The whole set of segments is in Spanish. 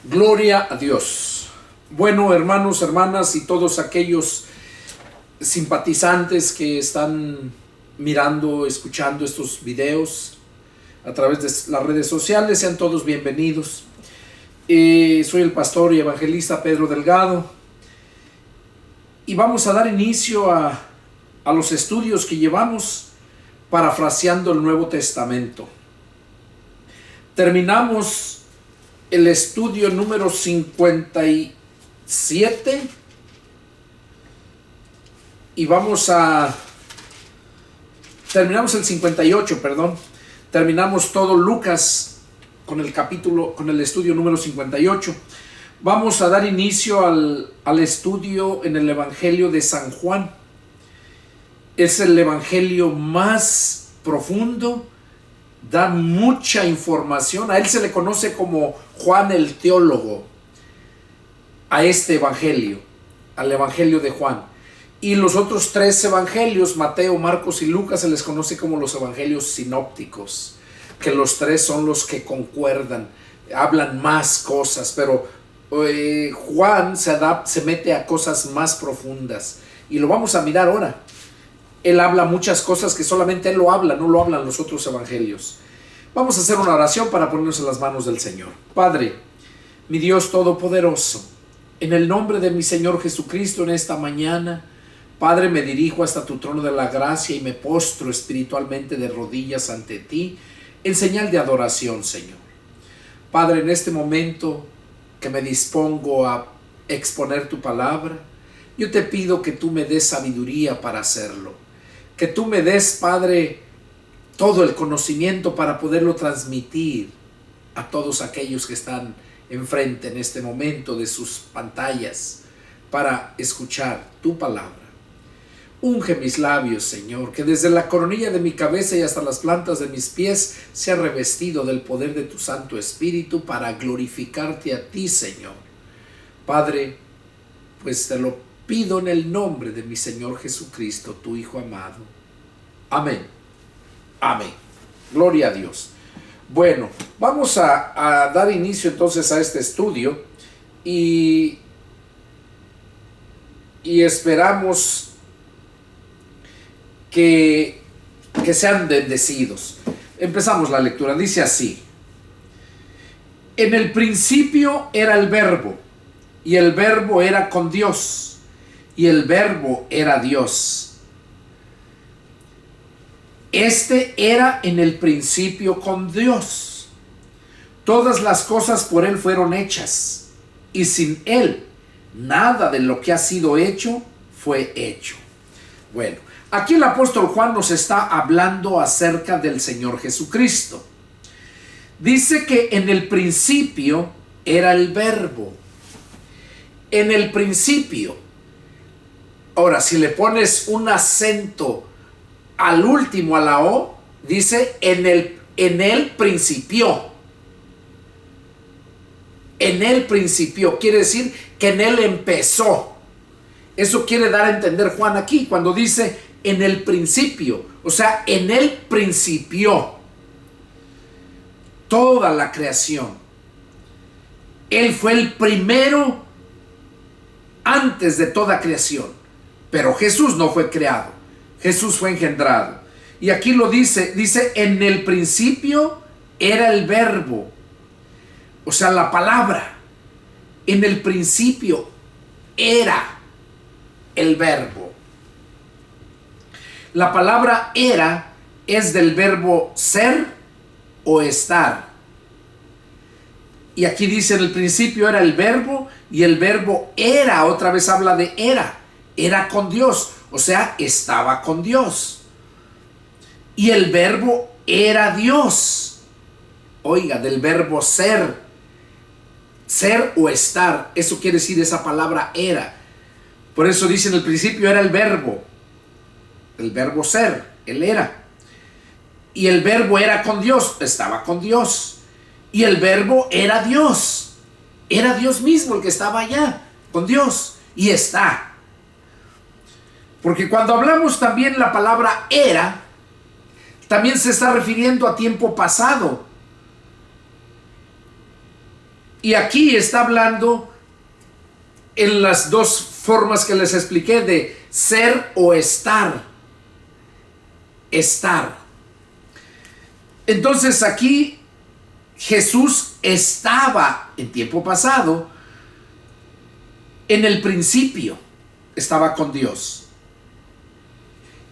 Gloria a Dios. Bueno, hermanos, hermanas y todos aquellos simpatizantes que están mirando, escuchando estos videos a través de las redes sociales, sean todos bienvenidos. Soy el pastor y evangelista Pedro Delgado y vamos a dar inicio a los estudios que llevamos parafraseando el Nuevo Testamento. Terminamos el estudio número 57 y terminamos el 58, perdón. Terminamos todo Lucas con el estudio número 58. Vamos a dar inicio al estudio en el Evangelio de San Juan. Es el evangelio más profundo, da mucha información. A él se le conoce como Juan el teólogo, a este evangelio, al evangelio de Juan. Y los otros tres evangelios, Mateo, Marcos y Lucas, se les conoce como los evangelios sinópticos, que los tres son los que concuerdan, hablan más cosas, pero Juan se mete a cosas más profundas y lo vamos a mirar ahora. Él habla muchas cosas que solamente él lo habla, no lo hablan los otros evangelios. Vamos a hacer una oración para ponernos en las manos del Señor. Padre, mi Dios todopoderoso, en el nombre de mi Señor Jesucristo en esta mañana, Padre, me dirijo hasta tu trono de la gracia y me postro espiritualmente de rodillas ante ti en señal de adoración, Señor. Padre, en este momento que me dispongo a exponer tu palabra, yo te pido que tú me des sabiduría para hacerlo. Que tú me des, Padre, todo el conocimiento para poderlo transmitir a todos aquellos que están enfrente en este momento de sus pantallas para escuchar tu palabra. Unge mis labios, Señor, que desde la coronilla de mi cabeza y hasta las plantas de mis pies sea revestido del poder de tu Santo Espíritu para glorificarte a ti, Señor. Padre, pues te lo pido en el nombre de mi Señor Jesucristo, tu Hijo amado. Amén. Amén. Gloria a Dios. Bueno, vamos a dar inicio entonces a este estudio y esperamos que sean bendecidos. Empezamos la lectura. Dice así: en el principio era el Verbo, y el Verbo era con Dios, y el Verbo era Dios. Este era en el principio con Dios. Todas las cosas por Él fueron hechas, y sin Él nada de lo que ha sido hecho fue hecho. Bueno, aquí el apóstol Juan nos está hablando acerca del Señor Jesucristo. Dice que en el principio era el Verbo. En el principio. Ahora, si le pones un acento al último, a la O, dice en el principio. En el principio. Quiere decir que en él empezó. Eso quiere dar a entender Juan aquí cuando dice en el principio. O sea, en él principió toda la creación. Él fue el primero antes de toda creación. Pero Jesús no fue creado. Jesús fue engendrado. Y aquí lo dice en el principio era el Verbo. O sea, la palabra. En el principio era el Verbo. La palabra era es del verbo ser o estar. Y aquí dice en el principio era el Verbo y el Verbo era, otra vez habla de era con Dios, o sea, estaba con Dios. Y el Verbo era Dios. Oiga, del verbo ser o estar, eso quiere decir esa palabra era. Por eso dice en el principio era el Verbo ser, él era. Y el Verbo era con Dios, estaba con Dios. Y el Verbo era Dios mismo el que estaba allá, con Dios, y está. Porque cuando hablamos también la palabra era, también se está refiriendo a tiempo pasado. Y aquí está hablando en las dos formas que les expliqué de ser o estar. Estar. Entonces aquí Jesús estaba en tiempo pasado, en el principio estaba con Dios.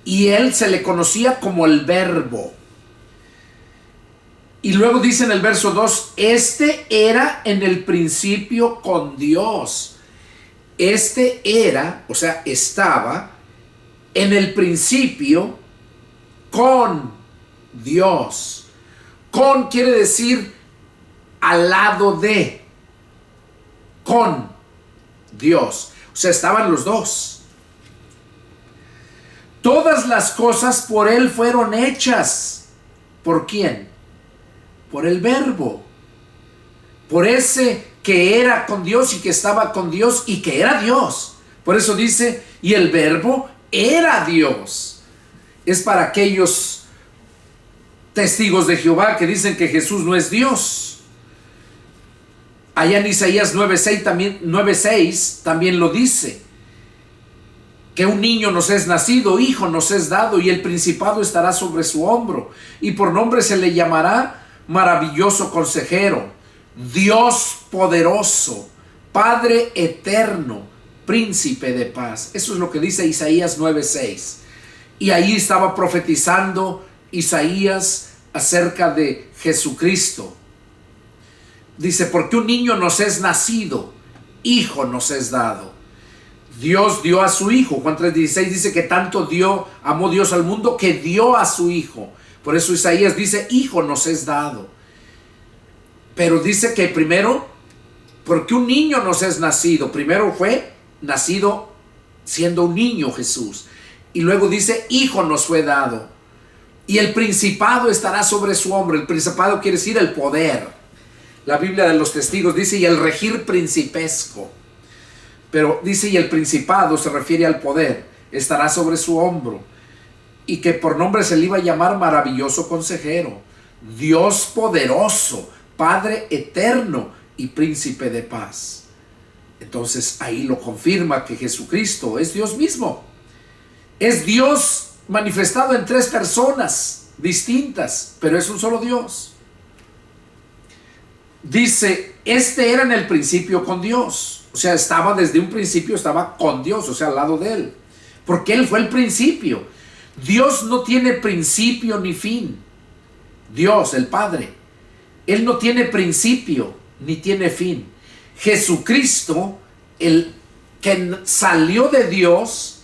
Y él se le conocía como el Verbo. Y luego dice en el verso 2, este era en el principio con Dios. Este era, o sea, estaba en el principio con Dios. Con quiere decir al lado de. Con Dios. O sea, estaban los dos. Todas las cosas por él fueron hechas. ¿Por quién? Por el Verbo, por ese que era con Dios y que estaba con Dios y que era Dios. Por eso dice, y el Verbo era Dios. Es para aquellos testigos de Jehová que dicen que Jesús no es Dios. Allá en Isaías 9:6 también lo dice, que un niño nos es nacido, hijo nos es dado, y el principado estará sobre su hombro, y por nombre se le llamará Maravilloso Consejero, Dios poderoso, Padre eterno, Príncipe de paz. Eso es lo que dice Isaías 9:6. Y ahí estaba profetizando Isaías acerca de Jesucristo. Dice, porque un niño nos es nacido, hijo nos es dado. Dios dio a su hijo. Juan 3:16 dice que tanto amó Dios al mundo que dio a su hijo. Por eso Isaías dice, hijo nos es dado. Pero dice que primero, porque un niño nos es nacido. Primero fue nacido siendo un niño Jesús. Y luego dice, hijo nos fue dado. Y el principado estará sobre su hombro. El principado quiere decir el poder. La Biblia de los Testigos dice, y el regir principesco. Pero dice, y el principado se refiere al poder. Estará sobre su hombro. Y que por nombre se le iba a llamar Maravilloso Consejero, Dios poderoso, Padre eterno y Príncipe de paz. Entonces ahí lo confirma que Jesucristo es Dios mismo. Es Dios manifestado en tres personas distintas, pero es un solo Dios. Dice, este era en el principio con Dios. O sea, estaba desde un principio, estaba con Dios, o sea, al lado de él. Porque él fue el principio. Dios no tiene principio ni fin. Dios, el Padre, él no tiene principio ni tiene fin. Jesucristo, el que salió de Dios,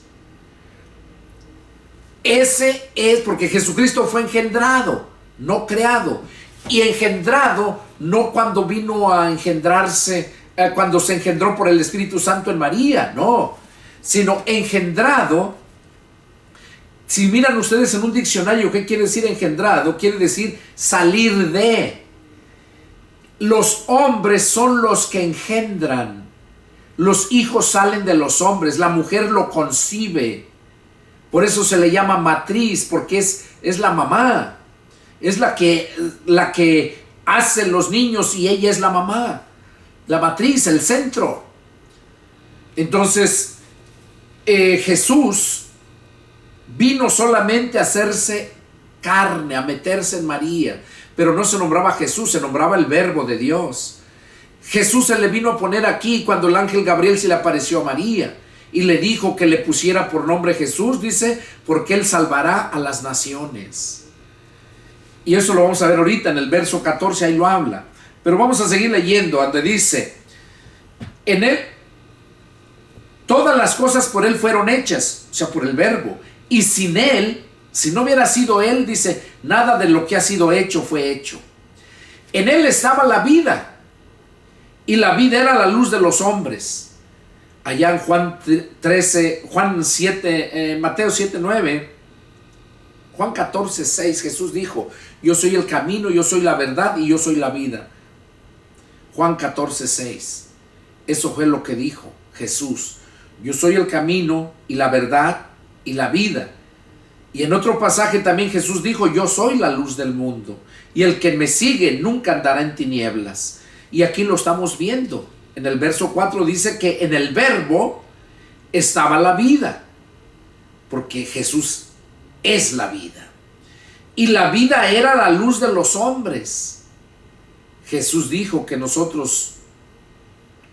ese es, porque Jesucristo fue engendrado, no creado. Y engendrado no cuando vino a engendrarse, cuando se engendró por el Espíritu Santo en María, no, sino engendrado. Si miran ustedes en un diccionario qué quiere decir engendrado, quiere decir salir de. Los hombres son los que engendran. Los hijos salen de los hombres, la mujer lo concibe. Por eso se le llama matriz, porque es la mamá. Es la que hace los niños y ella es la mamá. La matriz, el centro. Entonces, Jesús vino solamente a hacerse carne, a meterse en María. Pero no se nombraba Jesús, se nombraba el Verbo de Dios. Jesús se le vino a poner aquí cuando el ángel Gabriel se le apareció a María y le dijo que le pusiera por nombre Jesús, dice, porque él salvará a las naciones. Y eso lo vamos a ver ahorita en el verso 14, ahí lo habla. Pero vamos a seguir leyendo, donde dice, en él, todas las cosas por él fueron hechas, o sea, por el Verbo. Y sin él, si no hubiera sido él, dice, nada de lo que ha sido hecho fue hecho. En él estaba la vida, y la vida era la luz de los hombres. Allá en Mateo 7:9, Juan 14:6, Jesús dijo, yo soy el camino, yo soy la verdad y yo soy la vida. Juan 14:6, eso fue lo que dijo Jesús. Yo soy el camino y la verdad y la vida. Y en otro pasaje también Jesús dijo, yo soy la luz del mundo, y el que me sigue nunca andará en tinieblas. Y aquí lo estamos viendo. En el verso 4 dice que en el verbo estaba la vida, porque Jesús es la vida. Y la vida era la luz de los hombres. Jesús dijo que nosotros,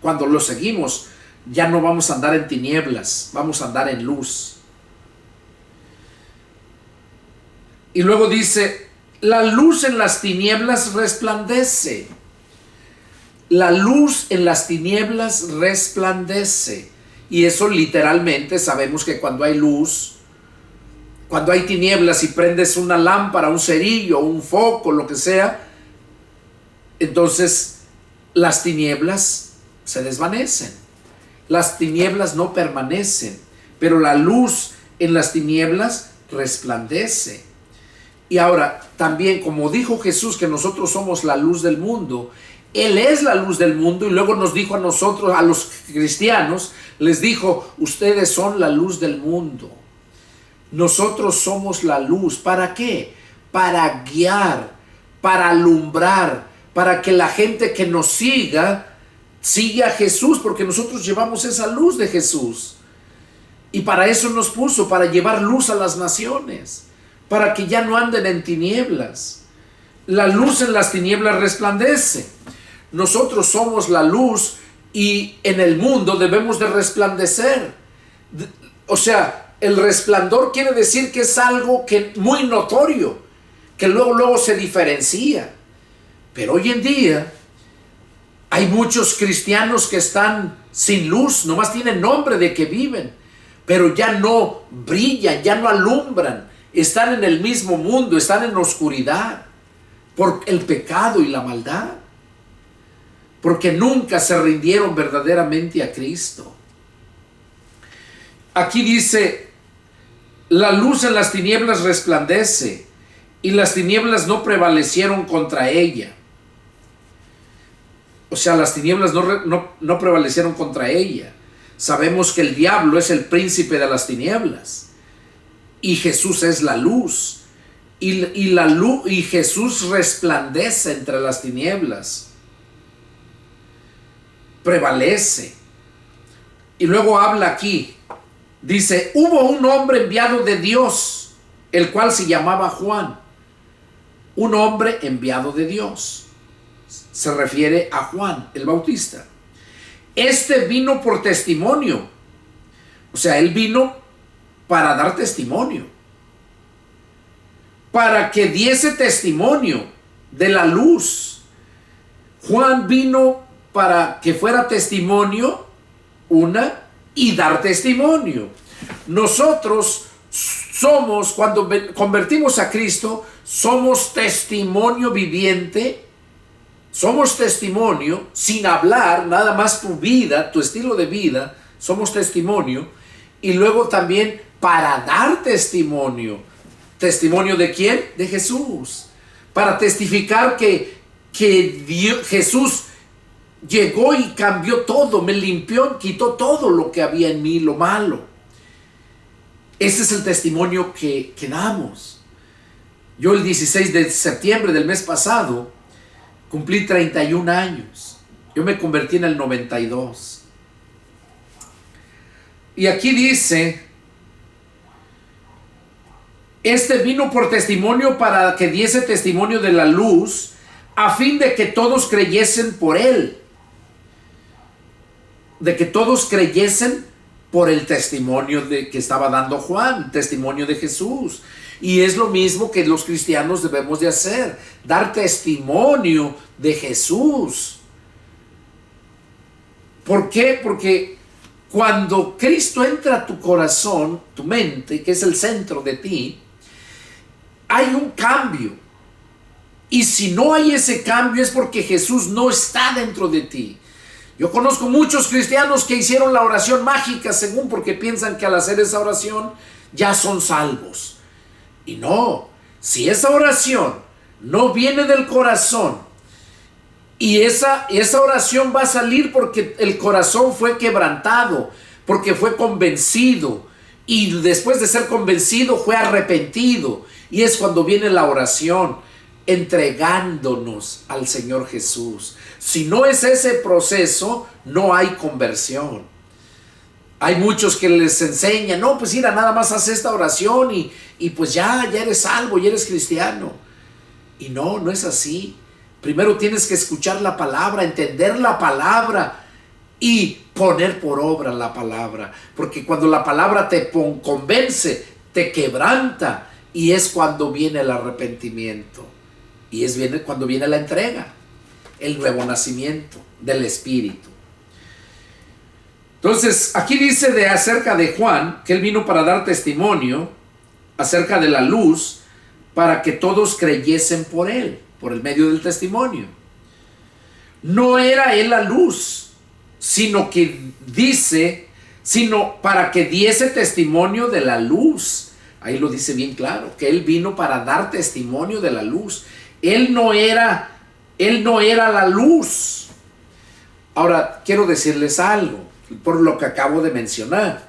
cuando lo seguimos, ya no vamos a andar en tinieblas, vamos a andar en luz. Y luego dice, la luz en las tinieblas resplandece. La luz en las tinieblas resplandece. Y eso literalmente sabemos que cuando hay luz, cuando hay tinieblas y prendes una lámpara, un cerillo, un foco, lo que sea, entonces las tinieblas se desvanecen. Las tinieblas no permanecen, pero la luz en las tinieblas resplandece. Y ahora, también como dijo Jesús que nosotros somos la luz del mundo, Él es la luz del mundo, y luego nos dijo a nosotros, a los cristianos, les dijo, ustedes son la luz del mundo. Nosotros somos la luz. ¿Para qué? Para guiar, para alumbrar, para que la gente que nos siga a Jesús, porque nosotros llevamos esa luz de Jesús. Y para eso nos puso, para llevar luz a las naciones, para que ya no anden en tinieblas. La luz en las tinieblas resplandece. Nosotros somos la luz y en el mundo debemos de resplandecer. O sea, el resplandor quiere decir que es algo que muy notorio, que luego se diferencia. Pero hoy en día hay muchos cristianos que están sin luz, nomás tienen nombre de que viven, pero ya no brillan, ya no alumbran, están en el mismo mundo, están en oscuridad por el pecado y la maldad, porque nunca se rindieron verdaderamente a Cristo. Aquí dice, la luz en las tinieblas resplandece y las tinieblas no prevalecieron contra ella. O sea, las tinieblas no prevalecieron contra ella. Sabemos que el diablo es el príncipe de las tinieblas y Jesús es la luz, y la luz, y Jesús resplandece entre las tinieblas, prevalece. Y luego habla aquí, dice, hubo un hombre enviado de Dios, el cual se llamaba Juan. Un hombre enviado de Dios. Se refiere a Juan el Bautista. Este vino por testimonio. O sea, él vino para dar testimonio, para que diese testimonio de la luz. Juan vino para que fuera testimonio, y dar testimonio. Nosotros somos, cuando convertimos a Cristo, somos testimonio viviente. Somos testimonio sin hablar, nada más tu vida, tu estilo de vida, somos testimonio. Y luego también para dar testimonio. ¿Testimonio de quién? De Jesús. Para testificar que Jesús llegó y cambió todo, me limpió, quitó todo lo que había en mí, lo malo. Ese es el testimonio que damos. Yo el 16 de septiembre del mes pasado cumplí 31 años. Yo me convertí en el 92. Y aquí dice, este vino por testimonio para que diese testimonio de la luz, a fin de que todos creyesen por él. De que todos creyesen por el testimonio que estaba dando Juan, el testimonio de Jesús. Y es lo mismo que los cristianos debemos de hacer, dar testimonio de Jesús. ¿Por qué? Porque cuando Cristo entra a tu corazón, tu mente, que es el centro de ti, hay un cambio. Y si no hay ese cambio es porque Jesús no está dentro de ti. Yo conozco muchos cristianos que hicieron la oración mágica porque piensan que al hacer esa oración ya son salvos. Y no, si esa oración no viene del corazón, y esa oración va a salir porque el corazón fue quebrantado, porque fue convencido, y después de ser convencido fue arrepentido, y es cuando viene la oración. entregándonos al Señor Jesús. Si no es ese proceso, no hay conversión. Hay muchos que les enseñan, no, pues mira, nada más haz esta oración y pues ya eres salvo, ya eres cristiano. Y no, no es así. Primero tienes que escuchar la palabra, entender la palabra y poner por obra la palabra. Porque cuando la palabra te convence, te quebranta, y es cuando viene el arrepentimiento. Y es cuando viene la entrega, el nuevo nacimiento del Espíritu. Entonces, aquí dice acerca de Juan, que él vino para dar testimonio acerca de la luz, para que todos creyesen por él, por el medio del testimonio. No era él la luz, sino para que diese testimonio de la luz. Ahí lo dice bien claro, que él vino para dar testimonio de la luz. Él no era la luz. Ahora, quiero decirles algo, por lo que acabo de mencionar.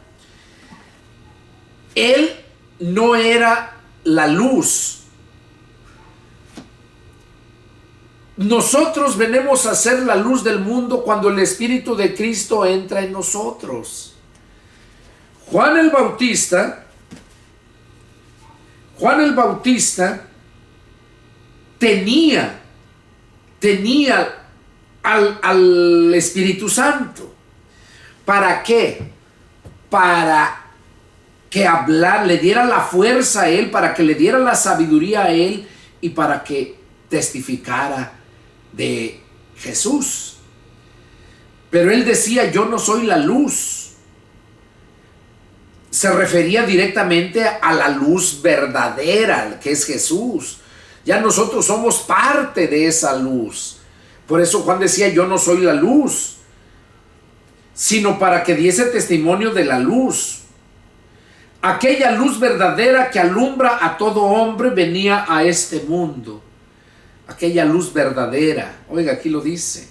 Él no era la luz. Nosotros venimos a ser la luz del mundo cuando el Espíritu de Cristo entra en nosotros. Juan el Bautista tenía al Espíritu Santo. ¿Para qué? Para que le diera la fuerza a él, para que le diera la sabiduría a él y para que testificara de Jesús. Pero él decía, yo no soy la luz. Se refería directamente a la luz verdadera, que es Jesús. Ya nosotros somos parte de esa luz. Por eso Juan decía, yo no soy la luz, sino para que diese testimonio de la luz. Aquella luz verdadera que alumbra a todo hombre venía a este mundo. Aquella luz verdadera, oiga, aquí lo dice,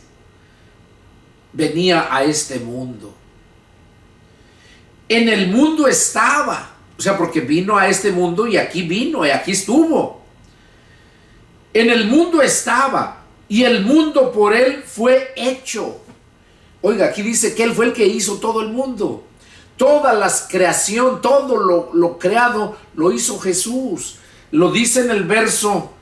venía a este mundo. En el mundo estaba, o sea, porque vino a este mundo y aquí vino y aquí estuvo. En el mundo estaba y el mundo por él fue hecho. Oiga, aquí dice que él fue el que hizo todo el mundo. Toda la creación, todo lo creado, lo hizo Jesús. Lo dice en el verso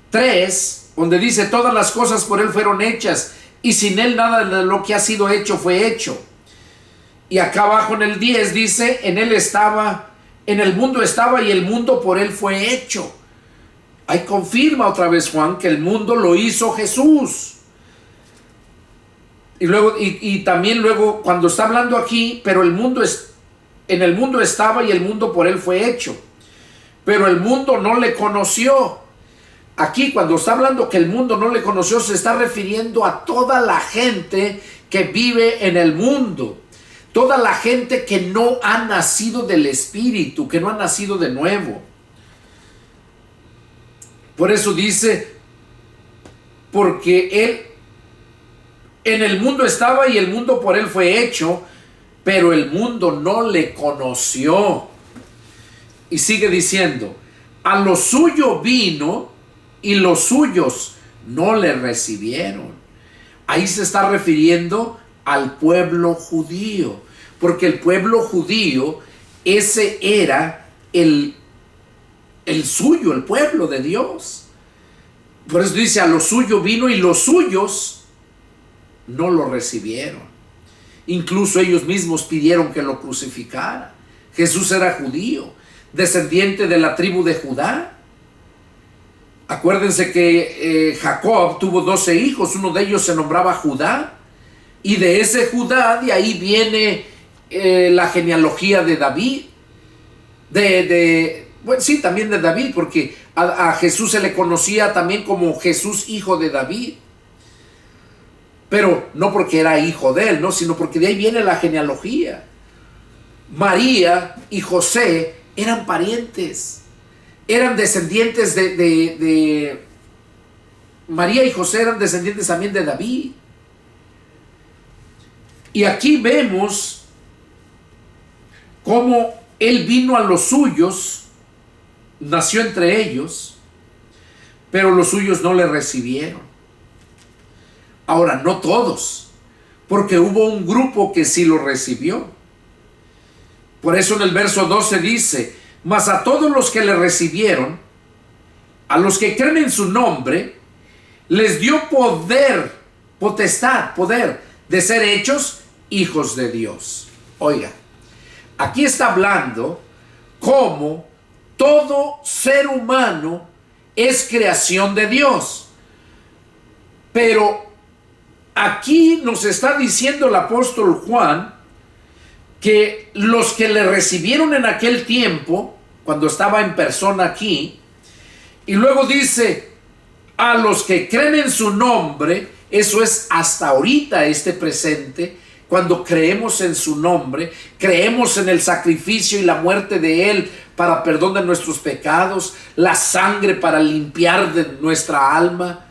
3, donde dice, todas las cosas por él fueron hechas, y sin él nada de lo que ha sido hecho fue hecho. Y acá abajo en el 10 dice, en el mundo estaba y el mundo por él fue hecho. Ahí confirma otra vez Juan que el mundo lo hizo Jesús. Y luego, y también luego cuando está hablando aquí, pero en el mundo estaba y el mundo por él fue hecho, pero el mundo no le conoció. Aquí cuando está hablando que el mundo no le conoció, se está refiriendo a toda la gente que vive en el mundo, toda la gente que no ha nacido del Espíritu, que no ha nacido de nuevo. Por eso dice, porque él en el mundo estaba y el mundo por él fue hecho, pero el mundo no le conoció. Y sigue diciendo, a lo suyo vino y los suyos no le recibieron. Ahí se está refiriendo al pueblo judío, porque el pueblo judío, ese era el suyo, el pueblo de Dios. Por eso dice, a lo suyo vino y los suyos no lo recibieron. Incluso ellos mismos pidieron que lo crucificara. Jesús era judío, descendiente de la tribu de Judá. Acuérdense que Jacob tuvo 12 hijos, uno de ellos se nombraba Judá, y de ese Judá, de ahí viene la genealogía de David, bueno, sí, también de David, porque a Jesús se le conocía también como Jesús, hijo de David. Pero no porque era hijo de él, ¿no? Sino porque de ahí viene la genealogía. María y José eran parientes, eran descendientes de María y José eran descendientes también de David. Y aquí vemos cómo él vino a los suyos, nació entre ellos, pero los suyos no le recibieron. Ahora, no todos, porque hubo un grupo que sí lo recibió. Por eso en el verso 12 dice: mas a todos los que le recibieron, a los que creen en su nombre, les dio poder, potestad, poder de ser hechos hijos de Dios. Oiga, aquí está hablando cómo todo ser humano es creación de Dios. Pero aquí nos está diciendo el apóstol Juan que los que le recibieron en aquel tiempo, cuando estaba en persona aquí, y luego dice, a los que creen en su nombre, eso es hasta ahorita, este presente, cuando creemos en su nombre, creemos en el sacrificio y la muerte de Él para perdón de nuestros pecados, la sangre para limpiar de nuestra alma,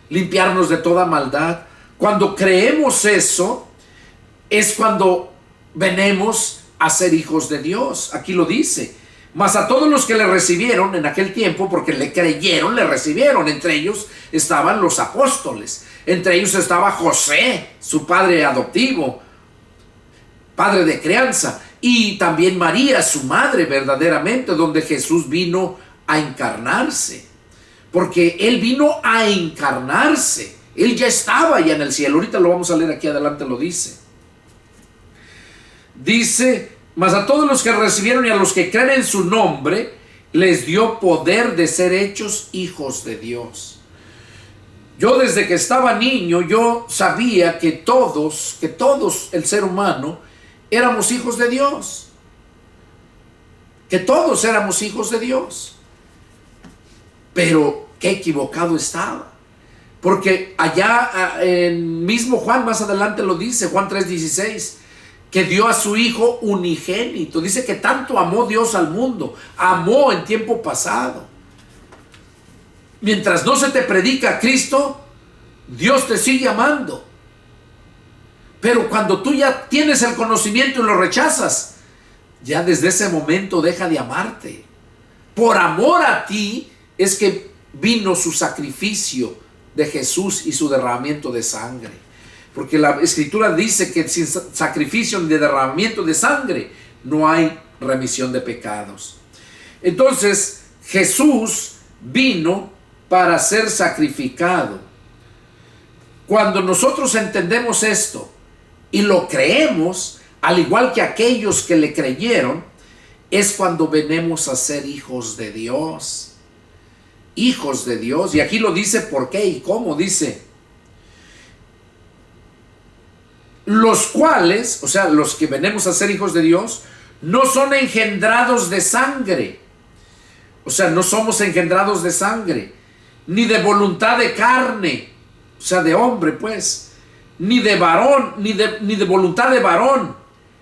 limpiarnos de toda maldad. Cuando creemos eso, es cuando venimos a ser hijos de Dios. Aquí lo dice: mas a todos los que le recibieron en aquel tiempo, porque le creyeron, le recibieron. Entre ellos estaban los apóstoles, entre ellos estaba José, su padre adoptivo, padre de crianza, y también María, su madre verdaderamente, donde Jesús vino a encarnarse, porque Él vino a encarnarse. Él ya estaba ya en el cielo. Ahorita lo vamos a leer aquí adelante, lo dice. Dice: mas a todos los que recibieron y a los que creen en su nombre, les dio poder de ser hechos hijos de Dios. Yo desde que estaba niño, yo sabía que todos, el ser humano, éramos hijos de Dios. Que todos éramos hijos de Dios. Pero qué equivocado estaba. Porque allá, en mismo Juan, más adelante lo dice, Juan 3:16, que dio a su Hijo unigénito. Dice que tanto amó Dios al mundo, amó en tiempo pasado. Mientras no se te predica a Cristo, Dios te sigue amando. Pero cuando tú ya tienes el conocimiento y lo rechazas, ya desde ese momento deja de amarte. Por amor a ti es que vino su sacrificio de Jesús y su derramamiento de sangre. Porque la Escritura dice que sin sacrificio ni de derramamiento de sangre no hay remisión de pecados. Entonces Jesús vino para ser sacrificado. Cuando nosotros entendemos esto y lo creemos, al igual que aquellos que le creyeron, es cuando venimos a ser hijos de Dios. Hijos de Dios. Y aquí lo dice por qué y cómo. Dice: los cuales, o sea, los que venimos a ser hijos de Dios, no son engendrados de sangre. O sea, no somos engendrados de sangre, ni de voluntad de carne, o sea, de hombre, pues, ni de varón, ni de voluntad de varón,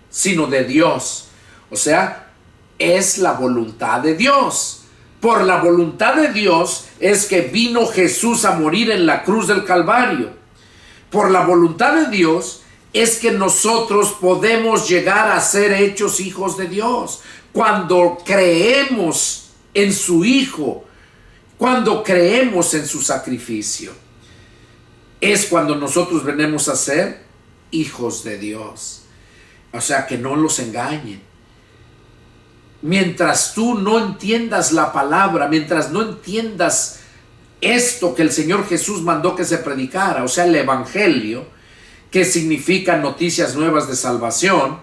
sino de Dios. O sea, es la voluntad de Dios. Por la voluntad de Dios es que vino Jesús a morir en la cruz del Calvario. Por la voluntad de Dios es que nosotros podemos llegar a ser hechos hijos de Dios. Cuando creemos en su Hijo, cuando creemos en su sacrificio, es cuando nosotros venimos a ser hijos de Dios. O sea, que no los engañen. Mientras tú no entiendas la palabra, mientras no entiendas esto que el Señor Jesús mandó que se predicara, o sea, el Evangelio, que significa noticias nuevas de salvación,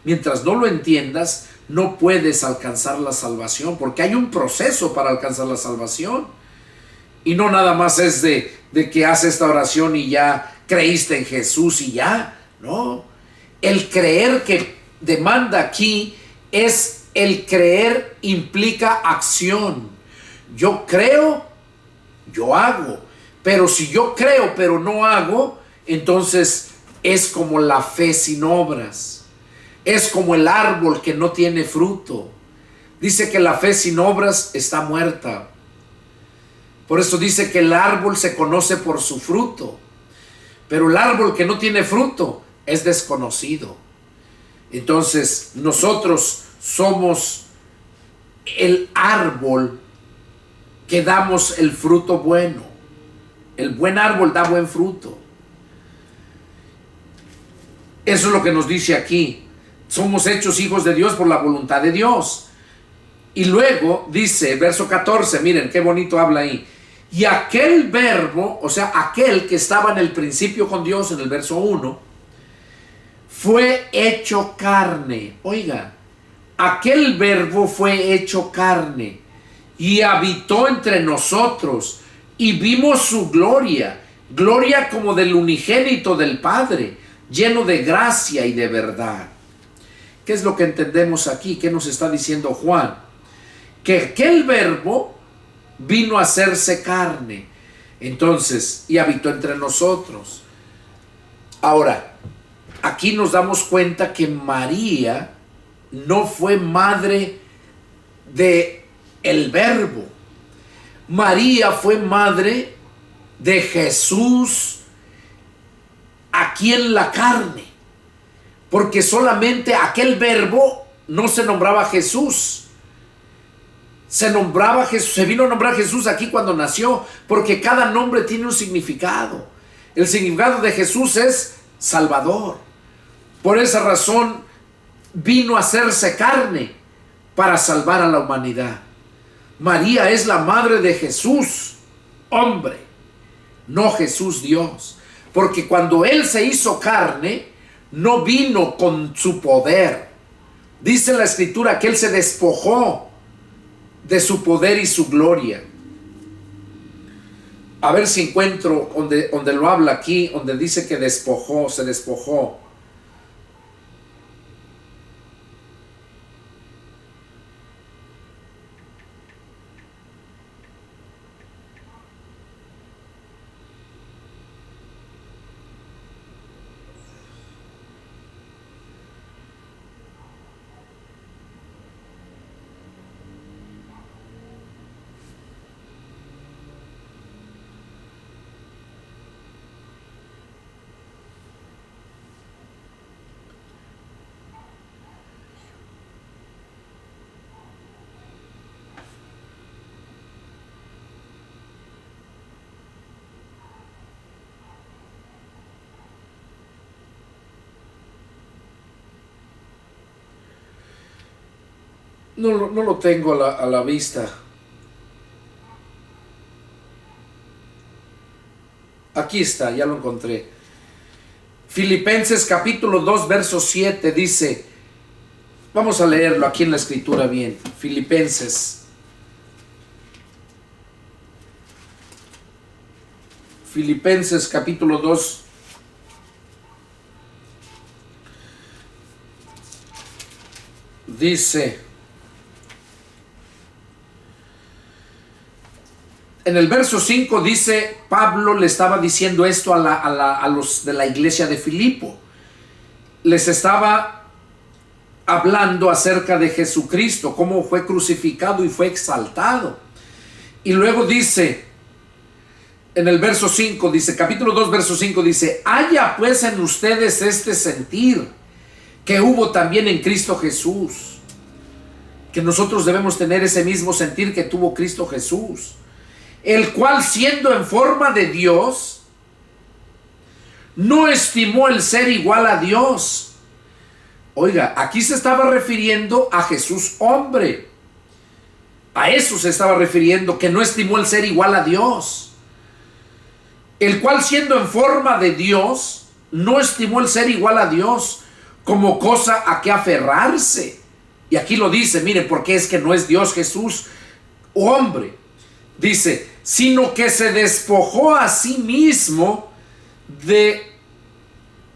mientras no lo entiendas, no puedes alcanzar la salvación, porque hay un proceso para alcanzar la salvación. Y no nada más es de que haces esta oración y ya creíste en Jesús y ya. No. El creer que demanda aquí es el creer implica acción. Yo creo, yo hago. Pero si yo creo pero no hago, entonces es como la fe sin obras. Es como el árbol que no tiene fruto. Dice que la fe sin obras está muerta. Por eso dice que el árbol se conoce por su fruto. Pero el árbol que no tiene fruto es desconocido. Entonces nosotros somos el árbol que damos el fruto bueno. El buen árbol da buen fruto. Eso es lo que nos dice aquí. Somos hechos hijos de Dios por la voluntad de Dios. Y luego dice, verso 14, miren qué bonito habla ahí. Y aquel verbo, o sea, aquel que estaba en el principio con Dios, en el verso 1, fue hecho carne. Oiga, aquel verbo fue hecho carne y habitó entre nosotros y vimos su gloria, gloria como del unigénito del Padre, lleno de gracia y de verdad. ¿Qué es lo que entendemos aquí? ¿Qué nos está diciendo Juan? Que aquel verbo vino a hacerse carne, entonces, y habitó entre nosotros. Ahora, aquí nos damos cuenta que María no fue madre de el verbo. María fue madre de Jesús aquí en la carne, porque solamente aquel verbo no se nombraba Jesús. Se nombraba Jesús, se vino a nombrar Jesús aquí cuando nació, porque cada nombre tiene un significado. El significado de Jesús es Salvador. Por esa razón vino a hacerse carne para salvar a la humanidad. María es la madre de Jesús, hombre, no Jesús Dios. Porque cuando Él se hizo carne, no vino con su poder. Dice la Escritura que Él se despojó de su poder y su gloria. A ver si encuentro donde lo habla aquí, donde dice que despojó, se despojó. No lo tengo a la vista. Aquí está, ya lo encontré. Filipenses capítulo 2, verso 7 dice, vamos a leerlo aquí en la Escritura bien. Filipenses capítulo 2. Dice, en el verso 5 dice, Pablo le estaba diciendo esto a los de la iglesia de Filipo. Les estaba hablando acerca de Jesucristo, cómo fue crucificado y fue exaltado. Y luego dice, en el verso 5, dice, capítulo 2, verso 5, dice, haya pues en ustedes este sentir que hubo también en Cristo Jesús. Que nosotros debemos tener ese mismo sentir que tuvo Cristo Jesús, el cual siendo en forma de Dios, no estimó el ser igual a Dios. Oiga, aquí se estaba refiriendo a Jesús hombre. A eso se estaba refiriendo, que no estimó el ser igual a Dios. El cual siendo en forma de Dios, no estimó el ser igual a Dios como cosa a que aferrarse. Y aquí lo dice, miren, porque es que no es Dios Jesús hombre. Dice, sino que se despojó a sí mismo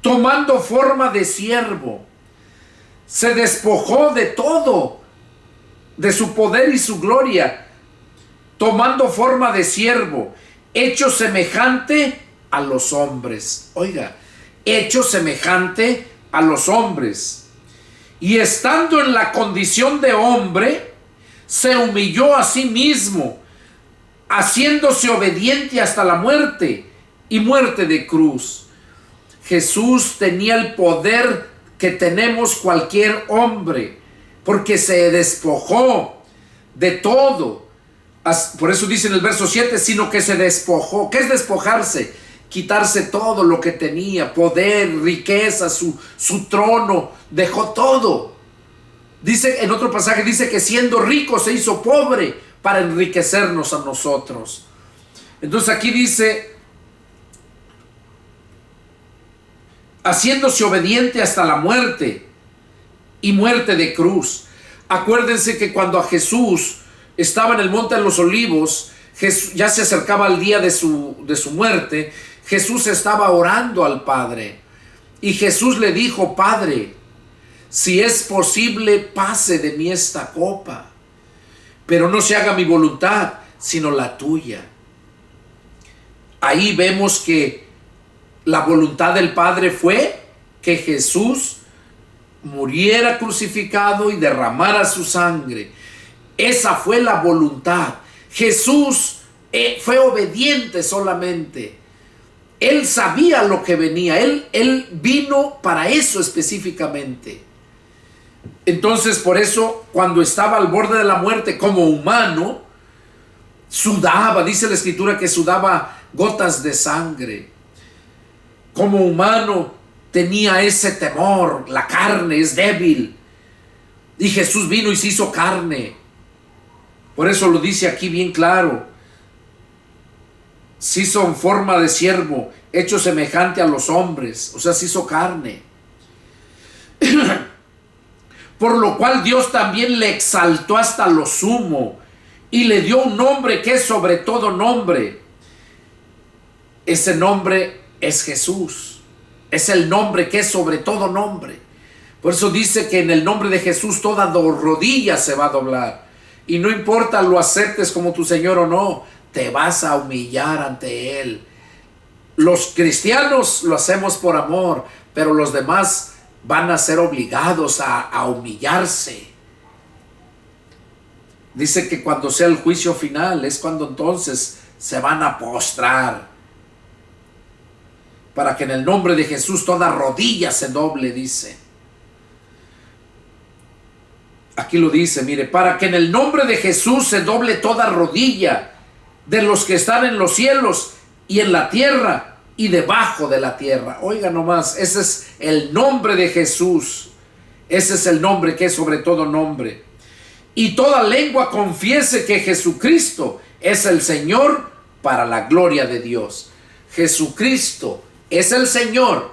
tomando forma de siervo. Se despojó de todo, de su poder y su gloria, tomando forma de siervo, hecho semejante a los hombres. Oiga, hecho semejante a los hombres. Y estando en la condición de hombre, se humilló a sí mismo, haciéndose obediente hasta la muerte y muerte de cruz. Jesús tenía el poder que tenemos cualquier hombre, porque se despojó de todo Por eso dice en el verso 7, sino que se despojó. ¿Qué es despojarse? Quitarse todo lo que tenía, poder, riqueza, su trono, dejó todo. Dice en otro pasaje, dice que siendo rico se hizo pobre para enriquecernos a nosotros. Entonces aquí dice, haciéndose obediente hasta la muerte, y muerte de cruz. Acuérdense que cuando a Jesús estaba en el monte de los olivos, ya se acercaba el día de su muerte. Jesús estaba orando al Padre, y Jesús le dijo: Padre, si es posible, pase de mí esta copa, pero no se haga mi voluntad, sino la tuya. Ahí vemos que la voluntad del Padre fue que Jesús muriera crucificado y derramara su sangre. Esa fue la voluntad. Jesús fue obediente solamente. Él sabía lo que venía. Él vino para eso específicamente. Entonces, por eso, cuando estaba al borde de la muerte como humano, sudaba. Dice la Escritura que sudaba gotas de sangre. Como humano tenía ese temor. La carne es débil. Y Jesús vino y se hizo carne. Por eso lo dice aquí bien claro. Se hizo en forma de siervo, hecho semejante a los hombres. O sea, se hizo carne. Por lo cual Dios también le exaltó hasta lo sumo y le dio un nombre que es sobre todo nombre. Ese nombre es Jesús. Es el nombre que es sobre todo nombre. Por eso dice que en el nombre de Jesús toda rodilla se va a doblar. Y no importa lo aceptes como tu Señor o no, te vas a humillar ante Él. Los cristianos lo hacemos por amor, pero los demás van a ser obligados a humillarse. Dice que cuando sea el juicio final es cuando entonces se van a postrar. Para que en el nombre de Jesús toda rodilla se doble, dice. Aquí lo dice, mire, para que en el nombre de Jesús se doble toda rodilla de los que están en los cielos y en la tierra y debajo de la tierra. Oiga nomás, ese es el nombre de Jesús. Ese es el nombre que es sobre todo nombre. Y toda lengua confiese que Jesucristo es el Señor para la gloria de Dios. Jesucristo es el Señor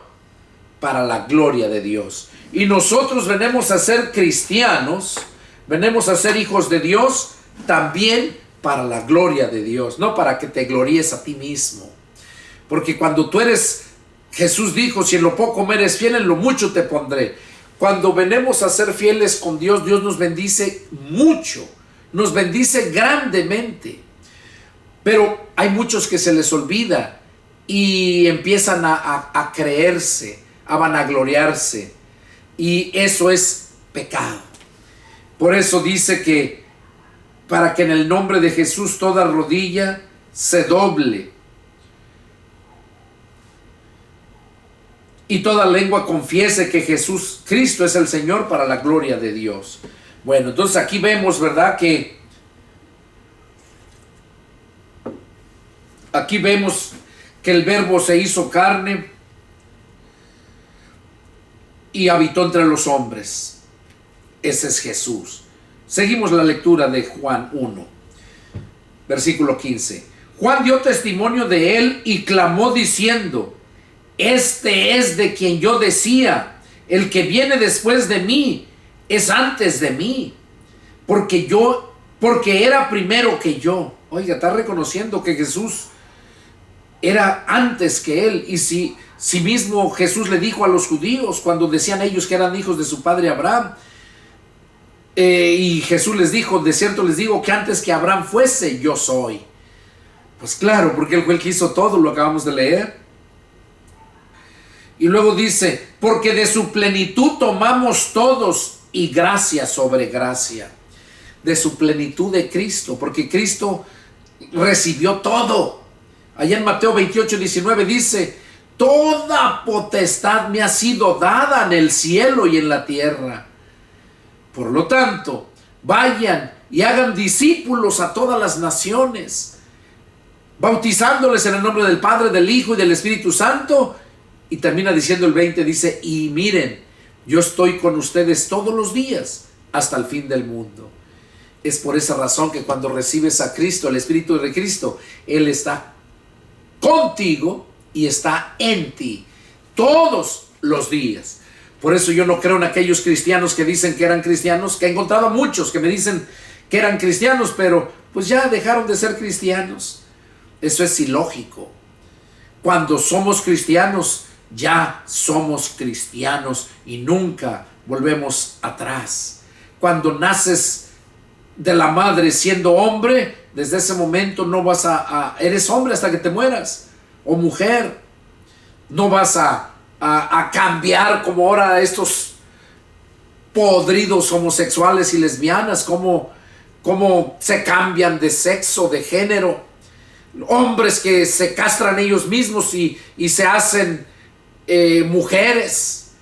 para la gloria de Dios. Y nosotros venimos a ser cristianos, venimos a ser hijos de Dios también para la gloria de Dios, no para que te gloríes a ti mismo. Porque cuando tú eres, Jesús dijo, si en lo poco me eres fiel, en lo mucho te pondré. Cuando venimos a ser fieles con Dios, Dios nos bendice mucho, nos bendice grandemente. Pero hay muchos que se les olvida y empiezan a creerse, a vanagloriarse. Y eso es pecado. Por eso dice que para que en el nombre de Jesús toda rodilla se doble y toda lengua confiese que Jesús Cristo es el Señor para la gloria de Dios. Bueno, entonces aquí vemos, ¿verdad? Que aquí vemos que el Verbo se hizo carne y habitó entre los hombres. Ese es Jesús. Seguimos la lectura de Juan 1, versículo 15. Juan dio testimonio de él y clamó diciendo: este es de quien yo decía, el que viene después de mí es antes de mí, porque era primero que yo. Oiga, está reconociendo que Jesús era antes que él. Y si mismo Jesús le dijo a los judíos cuando decían ellos que eran hijos de su padre Abraham, y Jesús les dijo: de cierto les digo que antes que Abraham fuese, yo soy. Pues claro, porque él fue el que hizo todo, lo acabamos de leer. Y luego dice: porque de su plenitud tomamos todos, y gracia sobre gracia. De su plenitud de Cristo, porque Cristo recibió todo. Allá en Mateo 28, 19 dice: toda potestad me ha sido dada en el cielo y en la tierra. Por lo tanto, vayan y hagan discípulos a todas las naciones, bautizándoles en el nombre del Padre, del Hijo y del Espíritu Santo. Y termina diciendo el 20, dice, y miren, yo estoy con ustedes todos los días hasta el fin del mundo. Es por esa razón que cuando recibes a Cristo, el Espíritu de Cristo, Él está contigo y está en ti todos los días. Por eso yo no creo en aquellos cristianos que dicen que eran cristianos, que he encontrado a muchos que me dicen que eran cristianos, pero pues ya dejaron de ser cristianos. Eso es ilógico. Cuando somos cristianos, ya somos cristianos y nunca volvemos atrás. Cuando naces de la madre siendo hombre, desde ese momento no vas eres hombre hasta que te mueras, o mujer. No vas a cambiar como ahora estos podridos homosexuales y lesbianas, como se cambian de sexo, de género. Hombres que se castran ellos mismos y se hacen mujeres,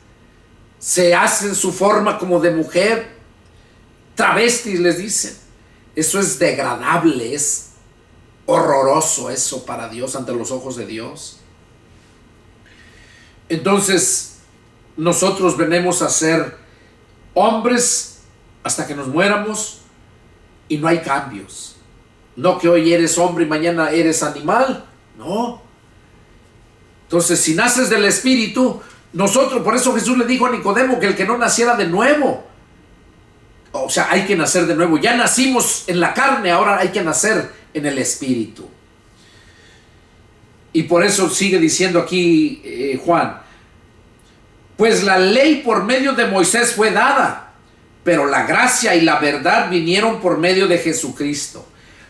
se hacen su forma como de mujer, travestis les dicen. Eso es degradable, es horroroso eso para Dios, ante los ojos de Dios. Entonces nosotros venimos a ser hombres hasta que nos muéramos y no hay cambios. No que hoy eres hombre y mañana eres animal, no. Entonces, si naces del Espíritu, nosotros, por eso Jesús le dijo a Nicodemo que el que no naciera de nuevo, o sea, hay que nacer de nuevo. Ya nacimos en la carne, ahora hay que nacer en el Espíritu. Y por eso sigue diciendo aquí Juan, pues la ley por medio de Moisés fue dada, pero la gracia y la verdad vinieron por medio de Jesucristo.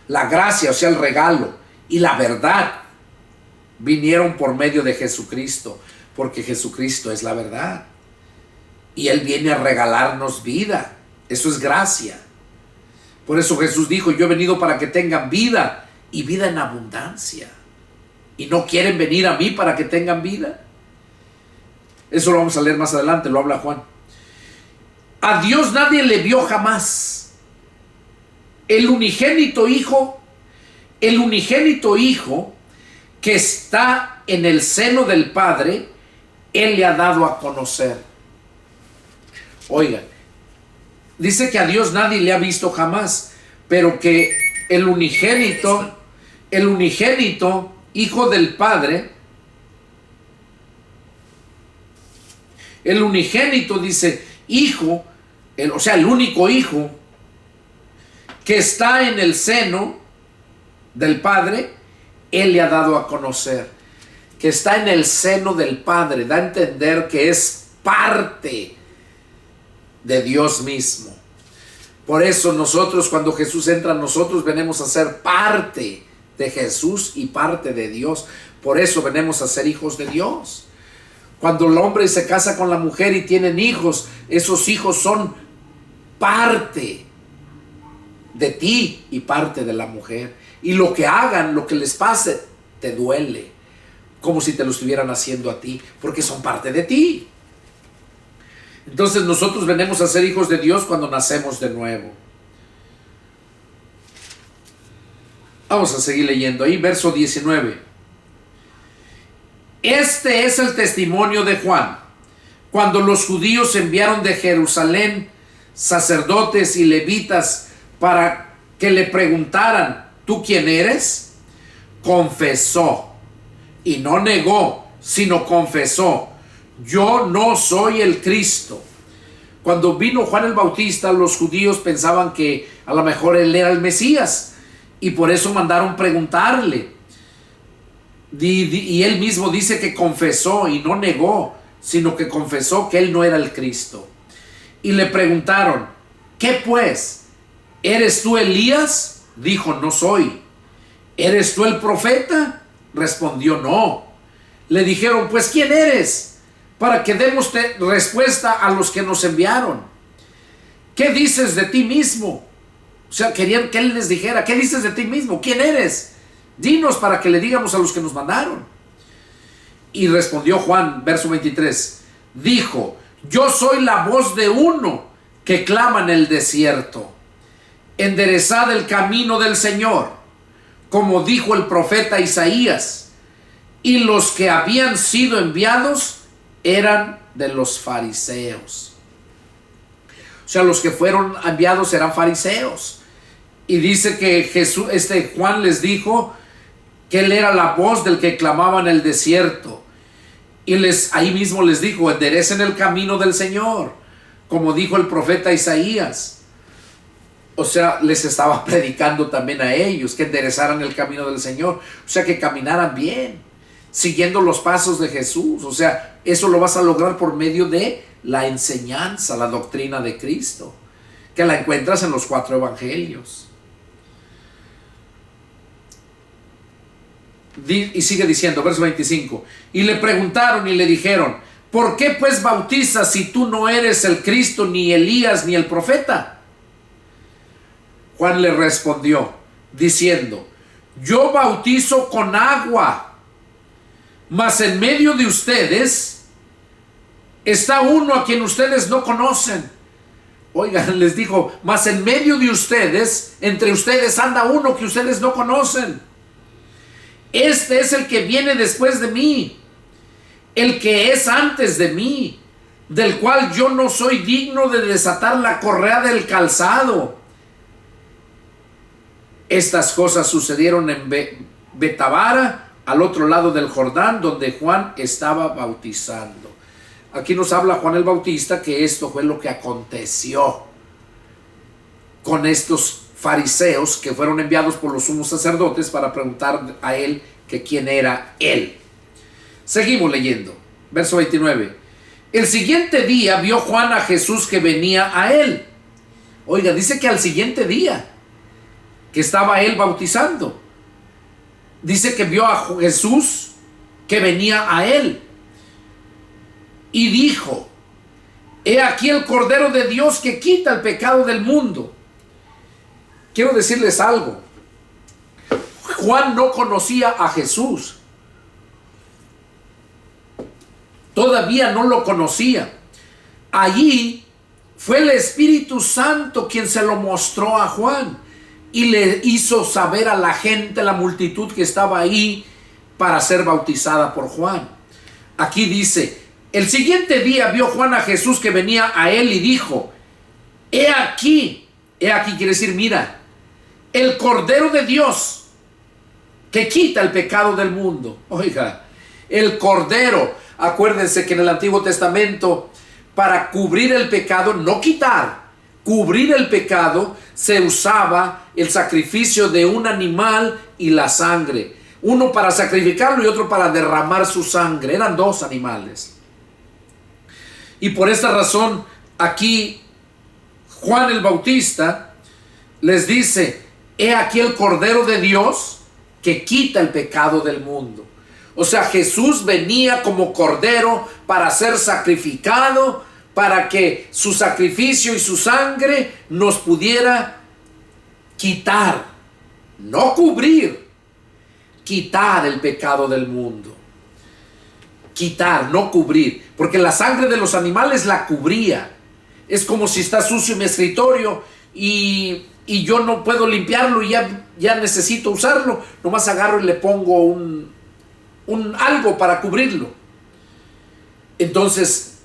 La gracia, o sea, el regalo, y la verdad vinieron por medio de Jesucristo, porque Jesucristo es la verdad. Y Él viene a regalarnos vida. Eso es gracia. Por eso Jesús dijo, yo he venido para que tengan vida, y vida en abundancia. ¿Y no quieren venir a mí para que tengan vida? Eso lo vamos a leer más adelante, lo habla Juan. A Dios nadie le vio jamás. El unigénito Hijo que está en el seno del Padre, Él le ha dado a conocer. Oigan, dice que a Dios nadie le ha visto jamás, pero que el unigénito Hijo del Padre, el unigénito, dice, Hijo, o sea, el único Hijo que está en el seno del Padre, Él le ha dado a conocer. Que está en el seno del Padre, da a entender que es parte de Dios mismo. Por eso nosotros, cuando Jesús entra a nosotros, venimos a ser parte de Jesús y parte de Dios. Por eso venimos a ser hijos de Dios. Cuando el hombre se casa con la mujer y tienen hijos, esos hijos son parte de ti y parte de la mujer. Y lo que hagan, lo que les pase, te duele, como si te lo estuvieran haciendo a ti, porque son parte de ti. Entonces nosotros venimos a ser hijos de Dios cuando nacemos de nuevo. Vamos a seguir leyendo ahí, verso 19. Este es el testimonio de Juan, cuando los judíos enviaron de Jerusalén sacerdotes y levitas para que le preguntaran, ¿tú quién eres? Confesó, y no negó, sino confesó, yo no soy el Cristo. Cuando vino Juan el Bautista, los judíos pensaban que a lo mejor él era el Mesías, y por eso mandaron preguntarle. Y él mismo dice que confesó y no negó, sino que confesó que él no era el Cristo. Y le preguntaron, ¿qué pues? ¿Eres tú Elías? Dijo, no soy. ¿Eres tú el profeta? Respondió, no. Le dijeron, pues ¿quién eres? Para que demos respuesta a los que nos enviaron. ¿Qué dices de ti mismo? O sea, querían que él les dijera, ¿qué dices de ti mismo? ¿Quién eres? Dinos para que le digamos a los que nos mandaron. Y respondió Juan, verso 23, dijo, yo soy la voz de uno que clama en el desierto. enderezad el camino del Señor, como dijo el profeta Isaías. Y los que habían sido enviados eran de los fariseos. O sea, los que fueron enviados eran fariseos. Y dice que Juan les dijo que él era la voz del que clamaba en el desierto. Y ahí mismo les dijo: enderecen el camino del Señor, como dijo el profeta Isaías. O sea, les estaba predicando también a ellos que enderezaran el camino del Señor. O sea, que caminaran bien, siguiendo los pasos de Jesús. O sea, eso lo vas a lograr por medio de la enseñanza, la doctrina de Cristo, que la encuentras en los 4 evangelios. Y sigue diciendo, verso 25: y le preguntaron y le dijeron: ¿por qué pues bautizas si tú no eres el Cristo, ni Elías, ni el profeta? Juan le respondió diciendo: yo bautizo con agua, mas en medio de ustedes está uno a quien ustedes no conocen. Oigan, les dijo: mas en medio de ustedes, entre ustedes anda uno que ustedes no conocen. Este es el que viene después de mí, el que es antes de mí, del cual yo no soy digno de desatar la correa del calzado. Estas cosas sucedieron en Betabara, al otro lado del Jordán, donde Juan estaba bautizando. Aquí nos habla Juan el Bautista que esto fue lo que aconteció con estos fariseos que fueron enviados por los sumos sacerdotes para preguntar a él que quién era él. Seguimos leyendo, verso 29. El siguiente día vio Juan a Jesús que venía a él. Oiga, dice que al siguiente día que estaba él bautizando, dice que vio a Jesús que venía a él y dijo: he aquí el Cordero de Dios que quita el pecado del mundo. Quiero decirles algo. Juan no conocía a Jesús. Todavía no lo conocía. Allí fue el Espíritu Santo quien se lo mostró a Juan y le hizo saber a la gente, la multitud que estaba ahí, para ser bautizada por Juan. Aquí dice: el siguiente día vio Juan a Jesús que venía a él y dijo: he aquí quiere decir, mira, el Cordero de Dios que quita el pecado del mundo. Oiga, el Cordero. Acuérdense que en el Antiguo Testamento, para cubrir el pecado, no quitar, cubrir el pecado, se usaba el sacrificio de un animal y la sangre. Uno para sacrificarlo y otro para derramar su sangre. Eran 2 animales. Y por esta razón, aquí Juan el Bautista les dice: he aquí el Cordero de Dios que quita el pecado del mundo. O sea, Jesús venía como cordero para ser sacrificado, para que su sacrificio y su sangre nos pudiera quitar, no cubrir, quitar el pecado del mundo. Quitar, no cubrir, porque la sangre de los animales la cubría. Es como si está sucio mi escritorio y yo no puedo limpiarlo y ya necesito usarlo, nomás agarro y le pongo un algo para cubrirlo. Entonces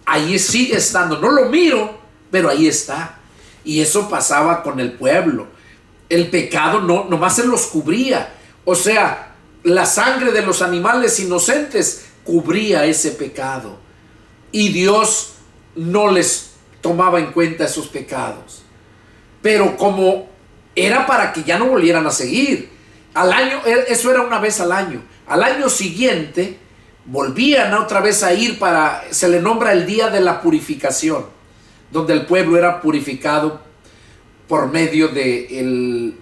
ahí sigue estando, no lo miro, pero ahí está. Y eso pasaba con el pueblo. El pecado nomás se los cubría. O sea, la sangre de los animales inocentes cubría ese pecado, y Dios no les tomaba en cuenta esos pecados. Pero como era para que ya no volvieran a seguir, al año, eso era una vez al año. Al año siguiente volvían otra vez a ir se le nombra el día de la purificación, donde el pueblo era purificado por medio de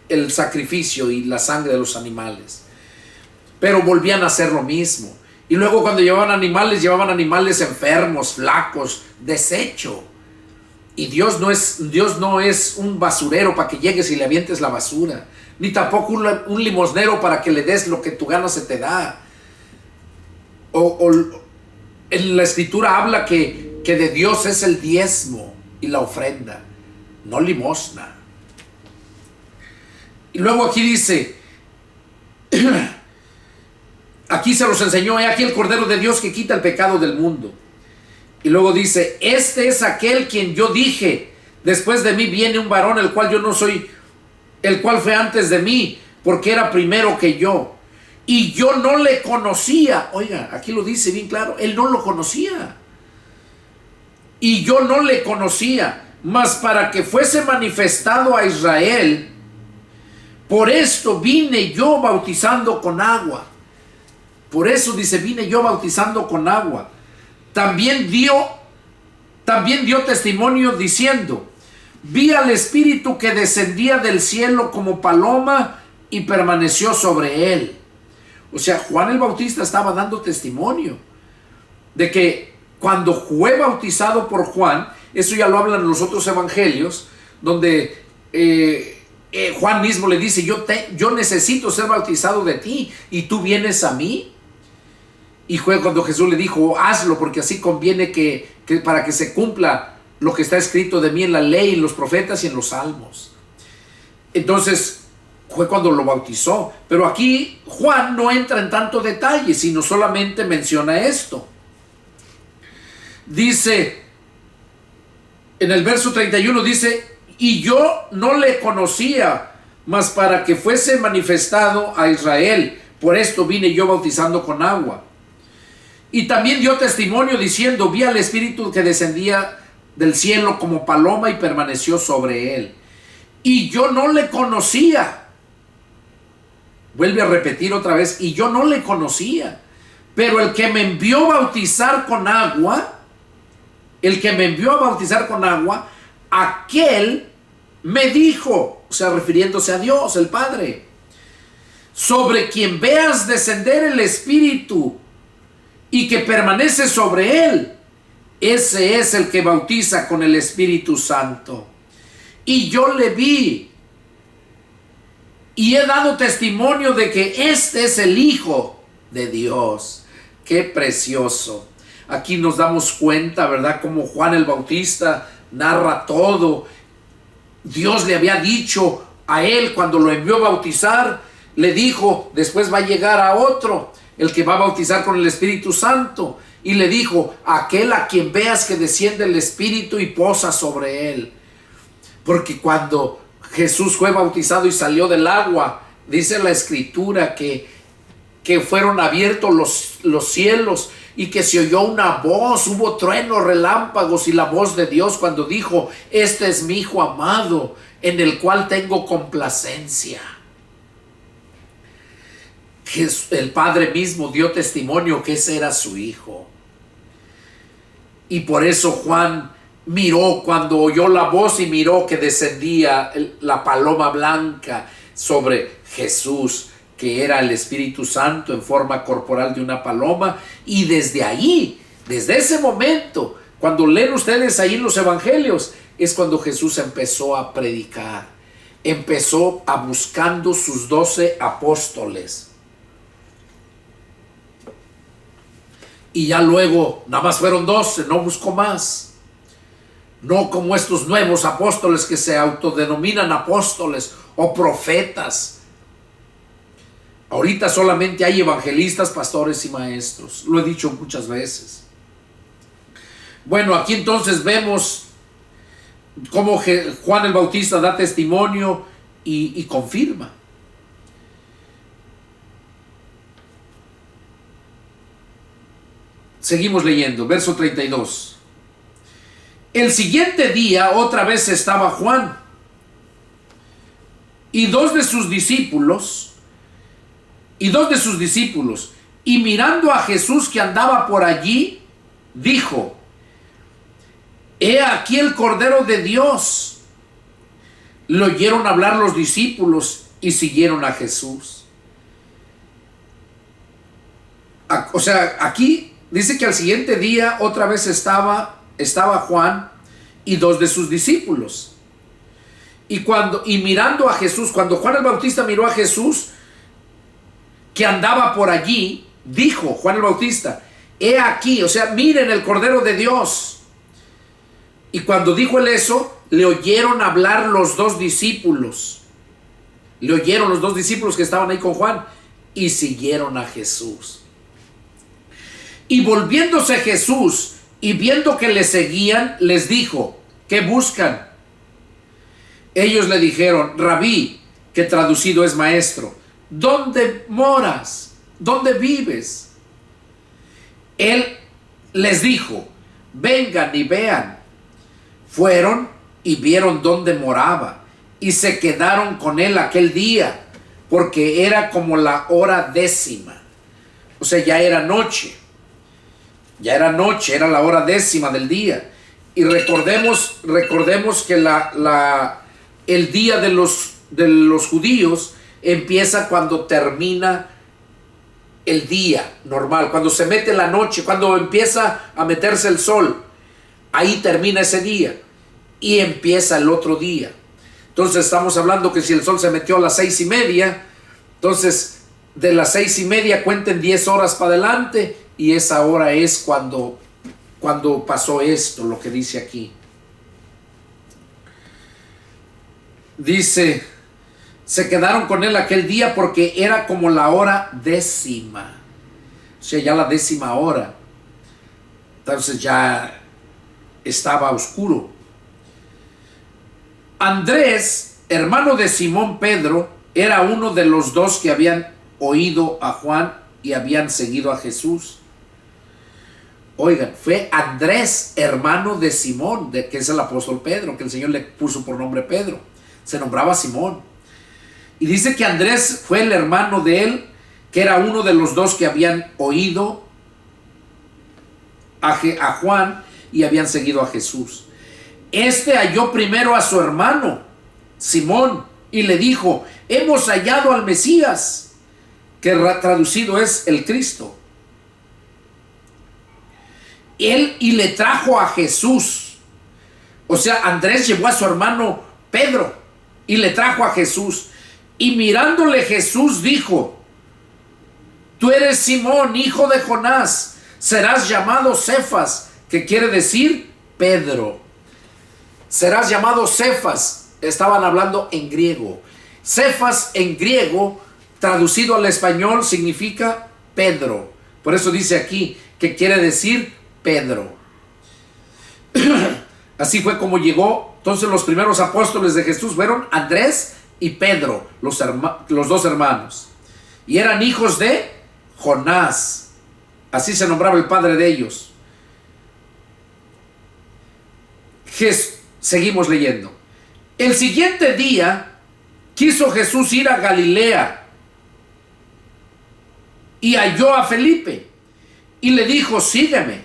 el sacrificio y la sangre de los animales. Pero volvían a hacer lo mismo. Y luego cuando llevaban animales enfermos, flacos, desecho. Y Dios no es un basurero para que llegues y le avientes la basura, ni tampoco un limosnero para que le des lo que tu gana se te da. En la escritura habla que de Dios es el diezmo y la ofrenda, no limosna. Y luego aquí dice, aquí se los enseñó, he aquí el Cordero de Dios que quita el pecado del mundo. Y luego dice, este es aquel quien yo dije, después de mí viene un varón, el cual yo no soy, el cual fue antes de mí, porque era primero que yo. Y yo no le conocía. Oiga, aquí lo dice bien claro, él no lo conocía. Y yo no le conocía, mas para que fuese manifestado a Israel, por esto vine yo bautizando con agua. Por eso dice, vine yo bautizando con agua. También dio testimonio diciendo, vi al Espíritu que descendía del cielo como paloma y permaneció sobre él. O sea, Juan el Bautista estaba dando testimonio de que cuando fue bautizado por Juan, eso ya lo hablan los otros evangelios, donde Juan mismo le dice, yo necesito ser bautizado de ti y tú vienes a mí. Y fue cuando Jesús le dijo, hazlo, porque así conviene que para que se cumpla lo que está escrito de mí en la ley, en los profetas y en los salmos. Entonces fue cuando lo bautizó. Pero aquí Juan no entra en tanto detalle, sino solamente menciona esto. Dice, en el verso 31 dice, y yo no le conocía, mas para que fuese manifestado a Israel, por esto vine yo bautizando con agua. Y también dio testimonio diciendo, vi al Espíritu que descendía del cielo como paloma y permaneció sobre él. Y yo no le conocía. Vuelve a repetir otra vez, y yo no le conocía. Pero el que me envió a bautizar con agua, aquel me dijo, o sea, refiriéndose a Dios, el Padre, sobre quien veas descender el Espíritu y que permanece sobre él, ese es el que bautiza con el Espíritu Santo. Y yo le vi y he dado testimonio de que este es el Hijo de Dios. ¡Qué precioso! Aquí nos damos cuenta, ¿verdad?, como Juan el Bautista narra todo. Dios le había dicho a él cuando lo envió a bautizar, le dijo, después va a llegar a otro, el que va a bautizar con el Espíritu Santo, y le dijo, aquel a quien veas que desciende el Espíritu y posa sobre él. Porque cuando Jesús fue bautizado y salió del agua, dice la Escritura que fueron abiertos los cielos y que se oyó una voz, hubo truenos, relámpagos y la voz de Dios cuando dijo, este es mi Hijo amado, en el cual tengo complacencia. El Padre mismo dio testimonio que ese era su Hijo. Y por eso Juan miró cuando oyó la voz y miró que descendía la paloma blanca sobre Jesús, que era el Espíritu Santo en forma corporal de una paloma. Y desde ahí, desde ese momento, cuando leen ustedes ahí los evangelios, es cuando Jesús empezó a predicar, empezó a buscando sus 12 apóstoles. Y ya luego, nada más fueron 12, no buscó más. No como estos nuevos apóstoles que se autodenominan apóstoles o profetas. Ahorita solamente hay evangelistas, pastores y maestros. Lo he dicho muchas veces. Bueno, aquí entonces vemos cómo Juan el Bautista da testimonio y confirma. Seguimos leyendo, verso 32. El siguiente día otra vez estaba Juan y dos de sus discípulos, y mirando a Jesús que andaba por allí, dijo, he aquí el Cordero de Dios. Lo oyeron hablar los discípulos y siguieron a Jesús. O sea, aquí dice que al siguiente día otra vez estaba Juan y dos de sus discípulos. Y mirando a Jesús, cuando Juan el Bautista miró a Jesús que andaba por allí, dijo Juan el Bautista, he aquí, o sea, miren el Cordero de Dios. Y cuando dijo él eso, le oyeron hablar los dos discípulos Le oyeron los dos discípulos que estaban ahí con Juan y siguieron a Jesús. Y volviéndose Jesús y viendo que le seguían, les dijo: ¿qué buscan? Ellos le dijeron: Rabí, que traducido es maestro, ¿dónde moras? ¿Dónde vives? Él les dijo: vengan y vean. Fueron y vieron dónde moraba y se quedaron con él aquel día, porque era como la hora 10. O sea, ya era noche. Ya era noche, era la hora 10 del día. Y recordemos que el día de los judíos empieza cuando termina el día normal, cuando se mete la noche, cuando empieza a meterse el sol. Ahí termina ese día y empieza el otro día. Entonces estamos hablando que si el sol se metió a las 6:30, entonces de las 6:30 cuenten 10 horas para adelante, y esa hora es cuando pasó esto, lo que dice aquí. Dice: se quedaron con él aquel día porque era como la hora 10. O sea, ya la 10ª hora. Entonces ya estaba oscuro. Andrés, hermano de Simón Pedro, era uno de los dos que habían oído a Juan y habían seguido a Jesús. Oigan, fue Andrés, hermano de Simón, que es el apóstol Pedro, que el Señor le puso por nombre Pedro. Se nombraba Simón. Y dice que Andrés fue el hermano de él, que era uno de los dos que habían oído a Juan y habían seguido a Jesús. Este halló primero a su hermano Simón y le dijo: hemos hallado al Mesías, que traducido es el Cristo. Él y le trajo a Jesús. O sea, Andrés llevó a su hermano Pedro y le trajo a Jesús. Y mirándole Jesús dijo: tú eres Simón, hijo de Jonás, serás llamado Cefas, que quiere decir Pedro. Serás llamado Cefas. Estaban hablando en griego. Cefas en griego, traducido al español, significa Pedro. Por eso dice aquí que quiere decir Pedro. Así fue como llegó. Entonces los primeros apóstoles de Jesús fueron Andrés y Pedro, los dos hermanos. Y eran hijos de Jonás. Así se nombraba el padre de ellos. Seguimos leyendo. El siguiente día quiso Jesús ir a Galilea y halló a Felipe y le dijo: sígueme.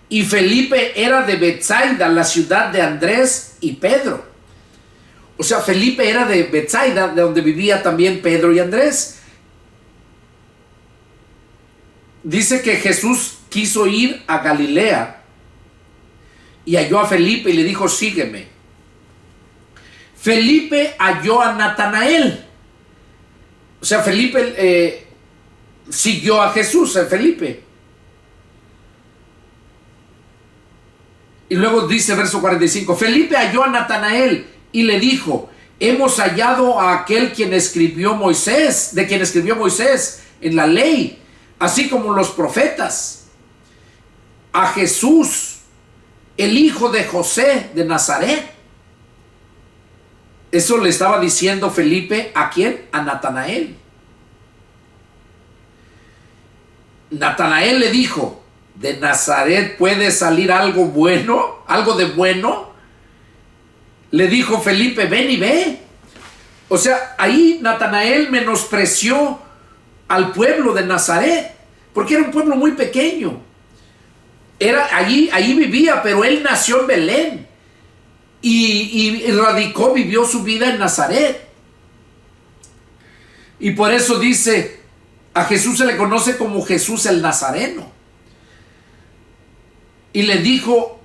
Y Felipe era de Betsaida, la ciudad de Andrés y Pedro. O sea, Felipe era de Betsaida, de donde vivía también Pedro y Andrés. Dice que Jesús quiso ir a Galilea y halló a Felipe y le dijo: sígueme. Felipe halló a Natanael. O sea, Felipe siguió a Jesús, Felipe. Y luego dice verso 45: Felipe halló a Natanael y le dijo: hemos hallado a aquel de quien escribió Moisés en la ley, así como los profetas, a Jesús, el hijo de José de Nazaret. Eso le estaba diciendo Felipe, ¿a quién? A Natanael. Natanael le dijo: ¿de Nazaret puede salir algo bueno? ¿Algo de bueno? Le dijo Felipe: ven y ve. O sea, ahí Natanael menospreció al pueblo de Nazaret, porque era un pueblo muy pequeño. Allí vivía, pero él nació en Belén y vivió su vida en Nazaret. Y por eso dice, a Jesús se le conoce como Jesús el Nazareno. Y le dijo: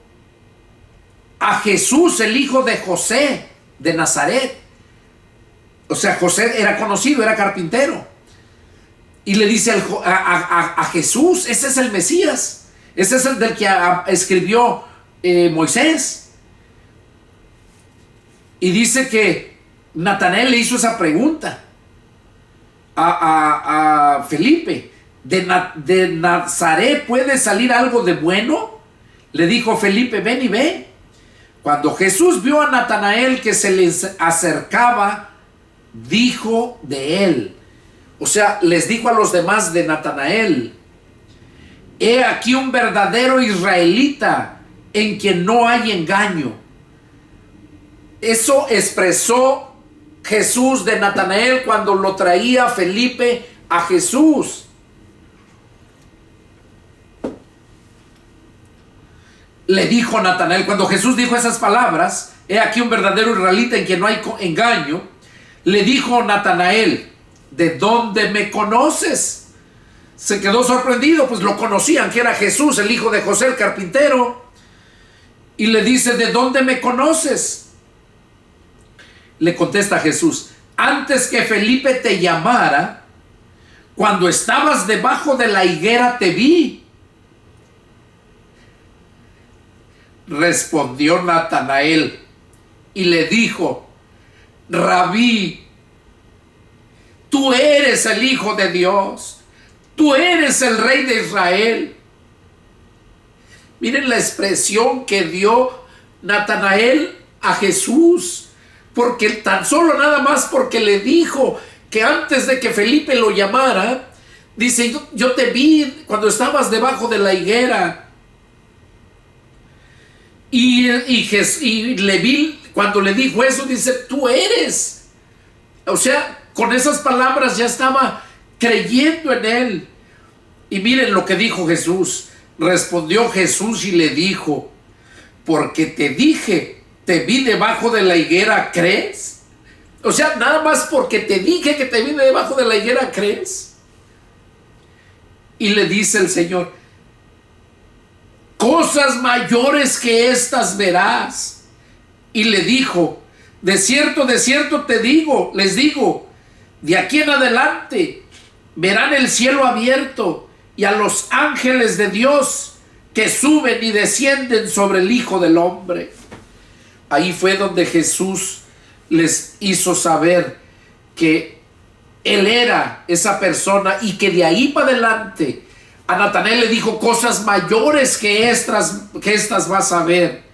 a Jesús, el hijo de José de Nazaret. O sea, José era conocido, era carpintero. Y le dice a Jesús: ese es el Mesías. Ese es el del que escribió Moisés. Y dice que Natanael le hizo esa pregunta a Felipe: ¿De Nazaret puede salir algo de bueno? Le dijo Felipe: ven y ve. Cuando Jesús vio a Natanael que se les acercaba, dijo de él, o sea, les dijo a los demás de Natanael: he aquí un verdadero israelita en quien no hay engaño. Eso expresó Jesús de Natanael cuando lo traía Felipe a Jesús. Le dijo Natanael, cuando Jesús dijo esas palabras, he aquí un verdadero israelita en quien no hay engaño, le dijo Natanael: ¿de dónde me conoces? Se quedó sorprendido, pues lo conocían, que era Jesús, el hijo de José el carpintero. Y le dice: ¿de dónde me conoces? Le contesta Jesús: antes que Felipe te llamara, cuando estabas debajo de la higuera te vi. Respondió Natanael y le dijo: Rabí, tú eres el Hijo de Dios, tú eres el Rey de Israel. Miren la expresión que dio Natanael a Jesús, porque tan solo nada más porque le dijo que antes de que Felipe lo llamara, dice: yo te vi cuando estabas debajo de la higuera. Y le vi, cuando le dijo eso, dice: tú eres. O sea, con esas palabras ya estaba creyendo en él. Y miren lo que dijo Jesús. Respondió Jesús y le dijo: porque te dije, te vi debajo de la higuera, ¿crees? O sea, nada más porque te dije que te vi debajo de la higuera, ¿crees? Y le dice el Señor: cosas mayores que estas verás. Y le dijo: de cierto te digo, les digo, de aquí en adelante verán el cielo abierto y a los ángeles de Dios que suben y descienden sobre el Hijo del Hombre. Ahí fue donde Jesús les hizo saber que Él era esa persona, y que de ahí para adelante a Natanael le dijo: cosas mayores que estas vas a ver.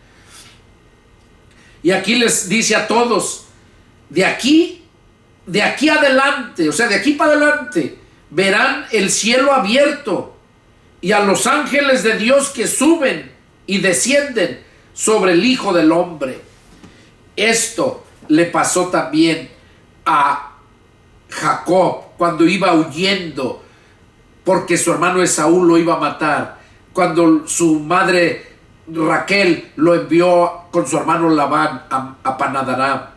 Y aquí les dice a todos: de aquí adelante, o sea, de aquí para adelante, verán el cielo abierto y a los ángeles de Dios que suben y descienden sobre el Hijo del Hombre. Esto le pasó también a Jacob cuando iba huyendo, porque su hermano Esaú lo iba a matar, cuando su madre Raquel lo envió con su hermano Labán a Padán-Aram.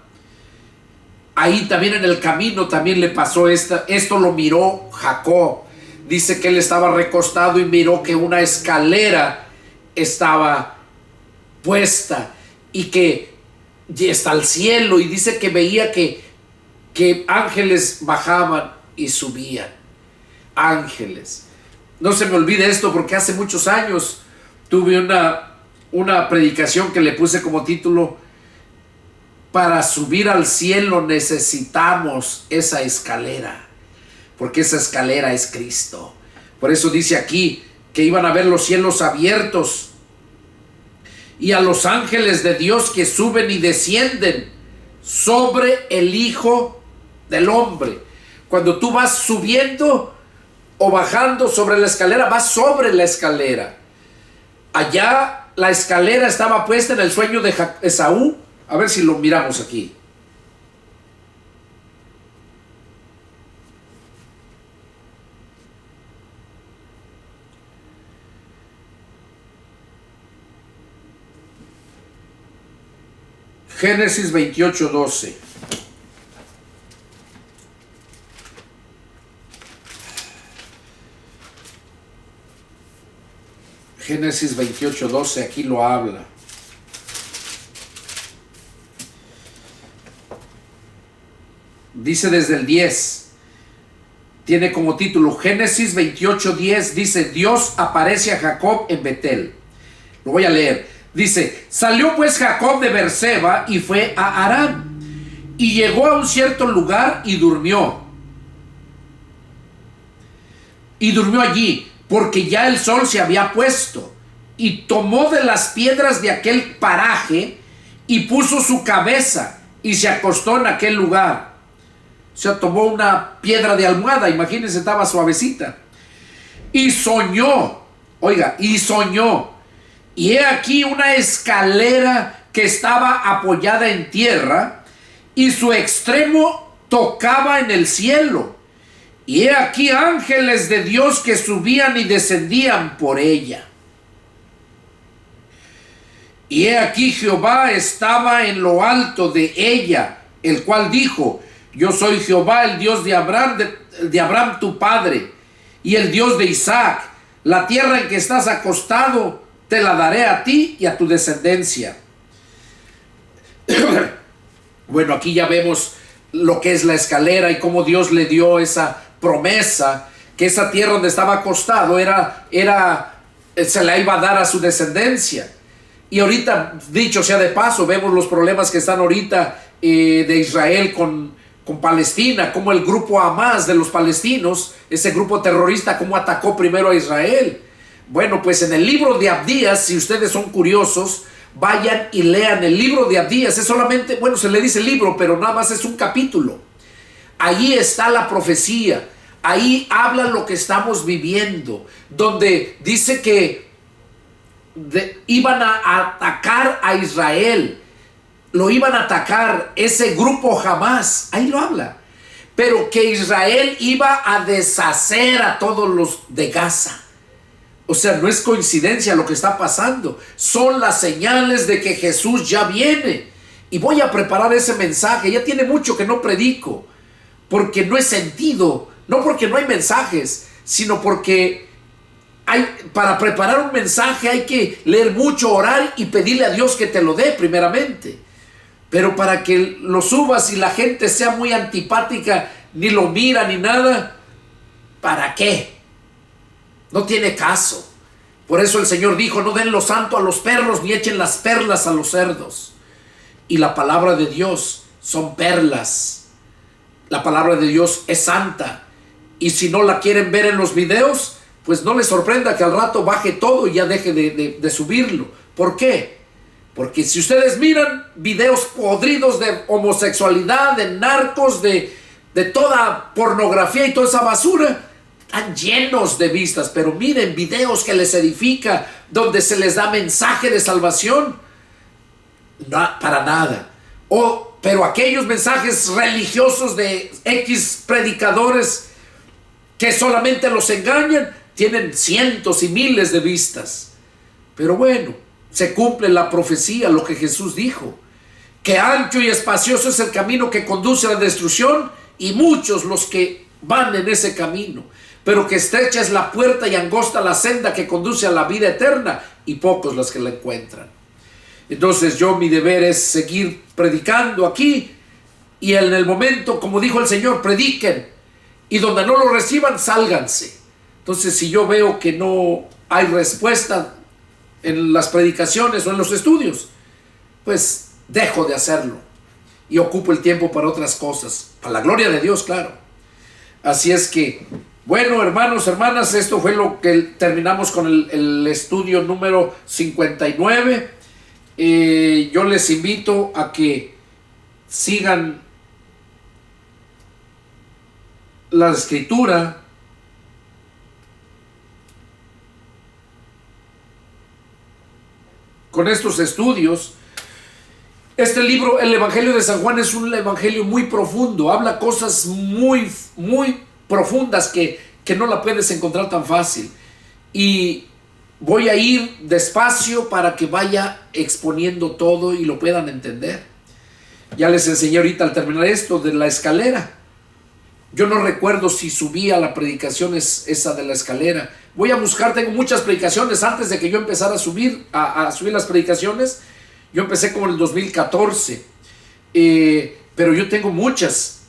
Ahí también en el camino también le pasó esto lo miró Jacob. Dice que él estaba recostado y miró que una escalera estaba puesta y que está al cielo, y dice que veía que ángeles bajaban y subían. Ángeles. No se me olvide esto, porque hace muchos años tuve una predicación que le puse como título: para subir al cielo necesitamos esa escalera, porque esa escalera es Cristo. Por eso dice aquí que iban a ver los cielos abiertos y a los ángeles de Dios que suben y descienden sobre el Hijo del Hombre. Cuando tú vas subiendo o bajando sobre la escalera, vas sobre la escalera. Allá la escalera estaba puesta en el sueño de Esaú. A ver si lo miramos aquí. Génesis 28:12. Génesis 28:12, aquí lo habla. Dice desde el 10. Tiene como título Génesis 28:10. Dice: Dios aparece a Jacob en Betel. Lo voy a leer. Dice: salió pues Jacob de Berseba y fue a Harán. Y llegó a un cierto lugar y durmió. Y durmió allí, porque ya el sol se había puesto. Y tomó de las piedras de aquel paraje y puso su cabeza y se acostó en aquel lugar. O sea, tomó una piedra de almohada, imagínense, estaba suavecita. Y soñó, oiga, y soñó. Y he aquí una escalera que estaba apoyada en tierra, y su extremo tocaba en el cielo. Y he aquí ángeles de Dios que subían y descendían por ella. Y he aquí Jehová estaba en lo alto de ella, el cual dijo: yo soy Jehová, el Dios de Abraham tu padre, y el Dios de Isaac. La tierra en que estás acostado te la daré a ti y a tu descendencia. Bueno, aquí ya vemos lo que es la escalera y cómo Dios le dio esa promesa, que esa tierra donde estaba acostado se la iba a dar a su descendencia. Y ahorita, dicho sea de paso, vemos los problemas que están ahorita de Israel con Palestina, como el grupo Hamas de los palestinos, ese grupo terrorista, cómo atacó primero a Israel. Bueno, pues en el libro de Abdías, si ustedes son curiosos, vayan y lean el libro de Abdías. Es solamente, bueno, se le dice libro, pero nada más es un capítulo. Ahí está la profecía, ahí habla lo que estamos viviendo, donde dice que iban a atacar a Israel, lo iban a atacar ese grupo Hamas, ahí lo habla, pero que Israel iba a deshacer a todos los de Gaza. O sea, no es coincidencia lo que está pasando, son las señales de que Jesús ya viene. Y voy a preparar ese mensaje, ya tiene mucho que no predico, porque no he sentido, no porque no hay mensajes, sino porque para preparar un mensaje hay que leer mucho, orar y pedirle a Dios que te lo dé primeramente. Pero para que lo subas y la gente sea muy antipática, ni lo mira ni nada, ¿para qué? No tiene caso. Por eso el Señor dijo: no den lo santo a los perros, ni echen las perlas a los cerdos. Y la palabra de Dios son perlas. La palabra de Dios es santa. Y si no la quieren ver en los videos, pues no les sorprenda que al rato baje todo y ya deje de subirlo. ¿Por qué? Porque si ustedes miran videos podridos de homosexualidad, de narcos, de toda pornografía y toda esa basura, están llenos de vistas. Pero miren videos que les edifica, donde se les da mensaje de salvación, no, para nada. Pero aquellos mensajes religiosos de X predicadores que solamente los engañan, tienen cientos y miles de vistas. Pero bueno, se cumple la profecía, lo que Jesús dijo, que ancho y espacioso es el camino que conduce a la destrucción, y muchos los que van en ese camino, pero que estrecha es la puerta y angosta la senda que conduce a la vida eterna, y pocos los que la encuentran. Entonces mi deber es seguir predicando aquí, y en el momento, como dijo el Señor, prediquen, y donde no lo reciban, sálganse. Entonces, si yo veo que no hay respuesta en las predicaciones o en los estudios, pues dejo de hacerlo y ocupo el tiempo para otras cosas, para la gloria de Dios, claro. Así es que, bueno, hermanos, hermanas, esto fue lo que terminamos con el estudio número 59. Yo les invito a que sigan la escritura, con estos estudios. Este libro, el Evangelio de San Juan, es un evangelio muy profundo, habla cosas muy, muy profundas que no la puedes encontrar tan fácil. Y voy a ir despacio para que vaya exponiendo todo y lo puedan entender. Ya les enseñé ahorita al terminar esto de la escalera. Yo no recuerdo si subí a la predicación esa de la escalera. Voy a buscar, tengo muchas predicaciones. Antes de que yo empezara a subir las predicaciones, yo empecé como en el 2014. Pero yo tengo muchas.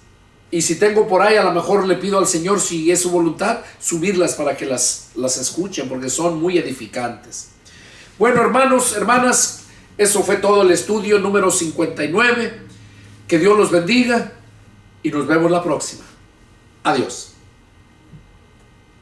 Y si tengo por ahí, a lo mejor le pido al Señor, si es su voluntad, subirlas para que las escuchen, porque son muy edificantes. Bueno, hermanos, hermanas, eso fue todo el estudio número 59. Que Dios los bendiga y nos vemos la próxima. Adiós.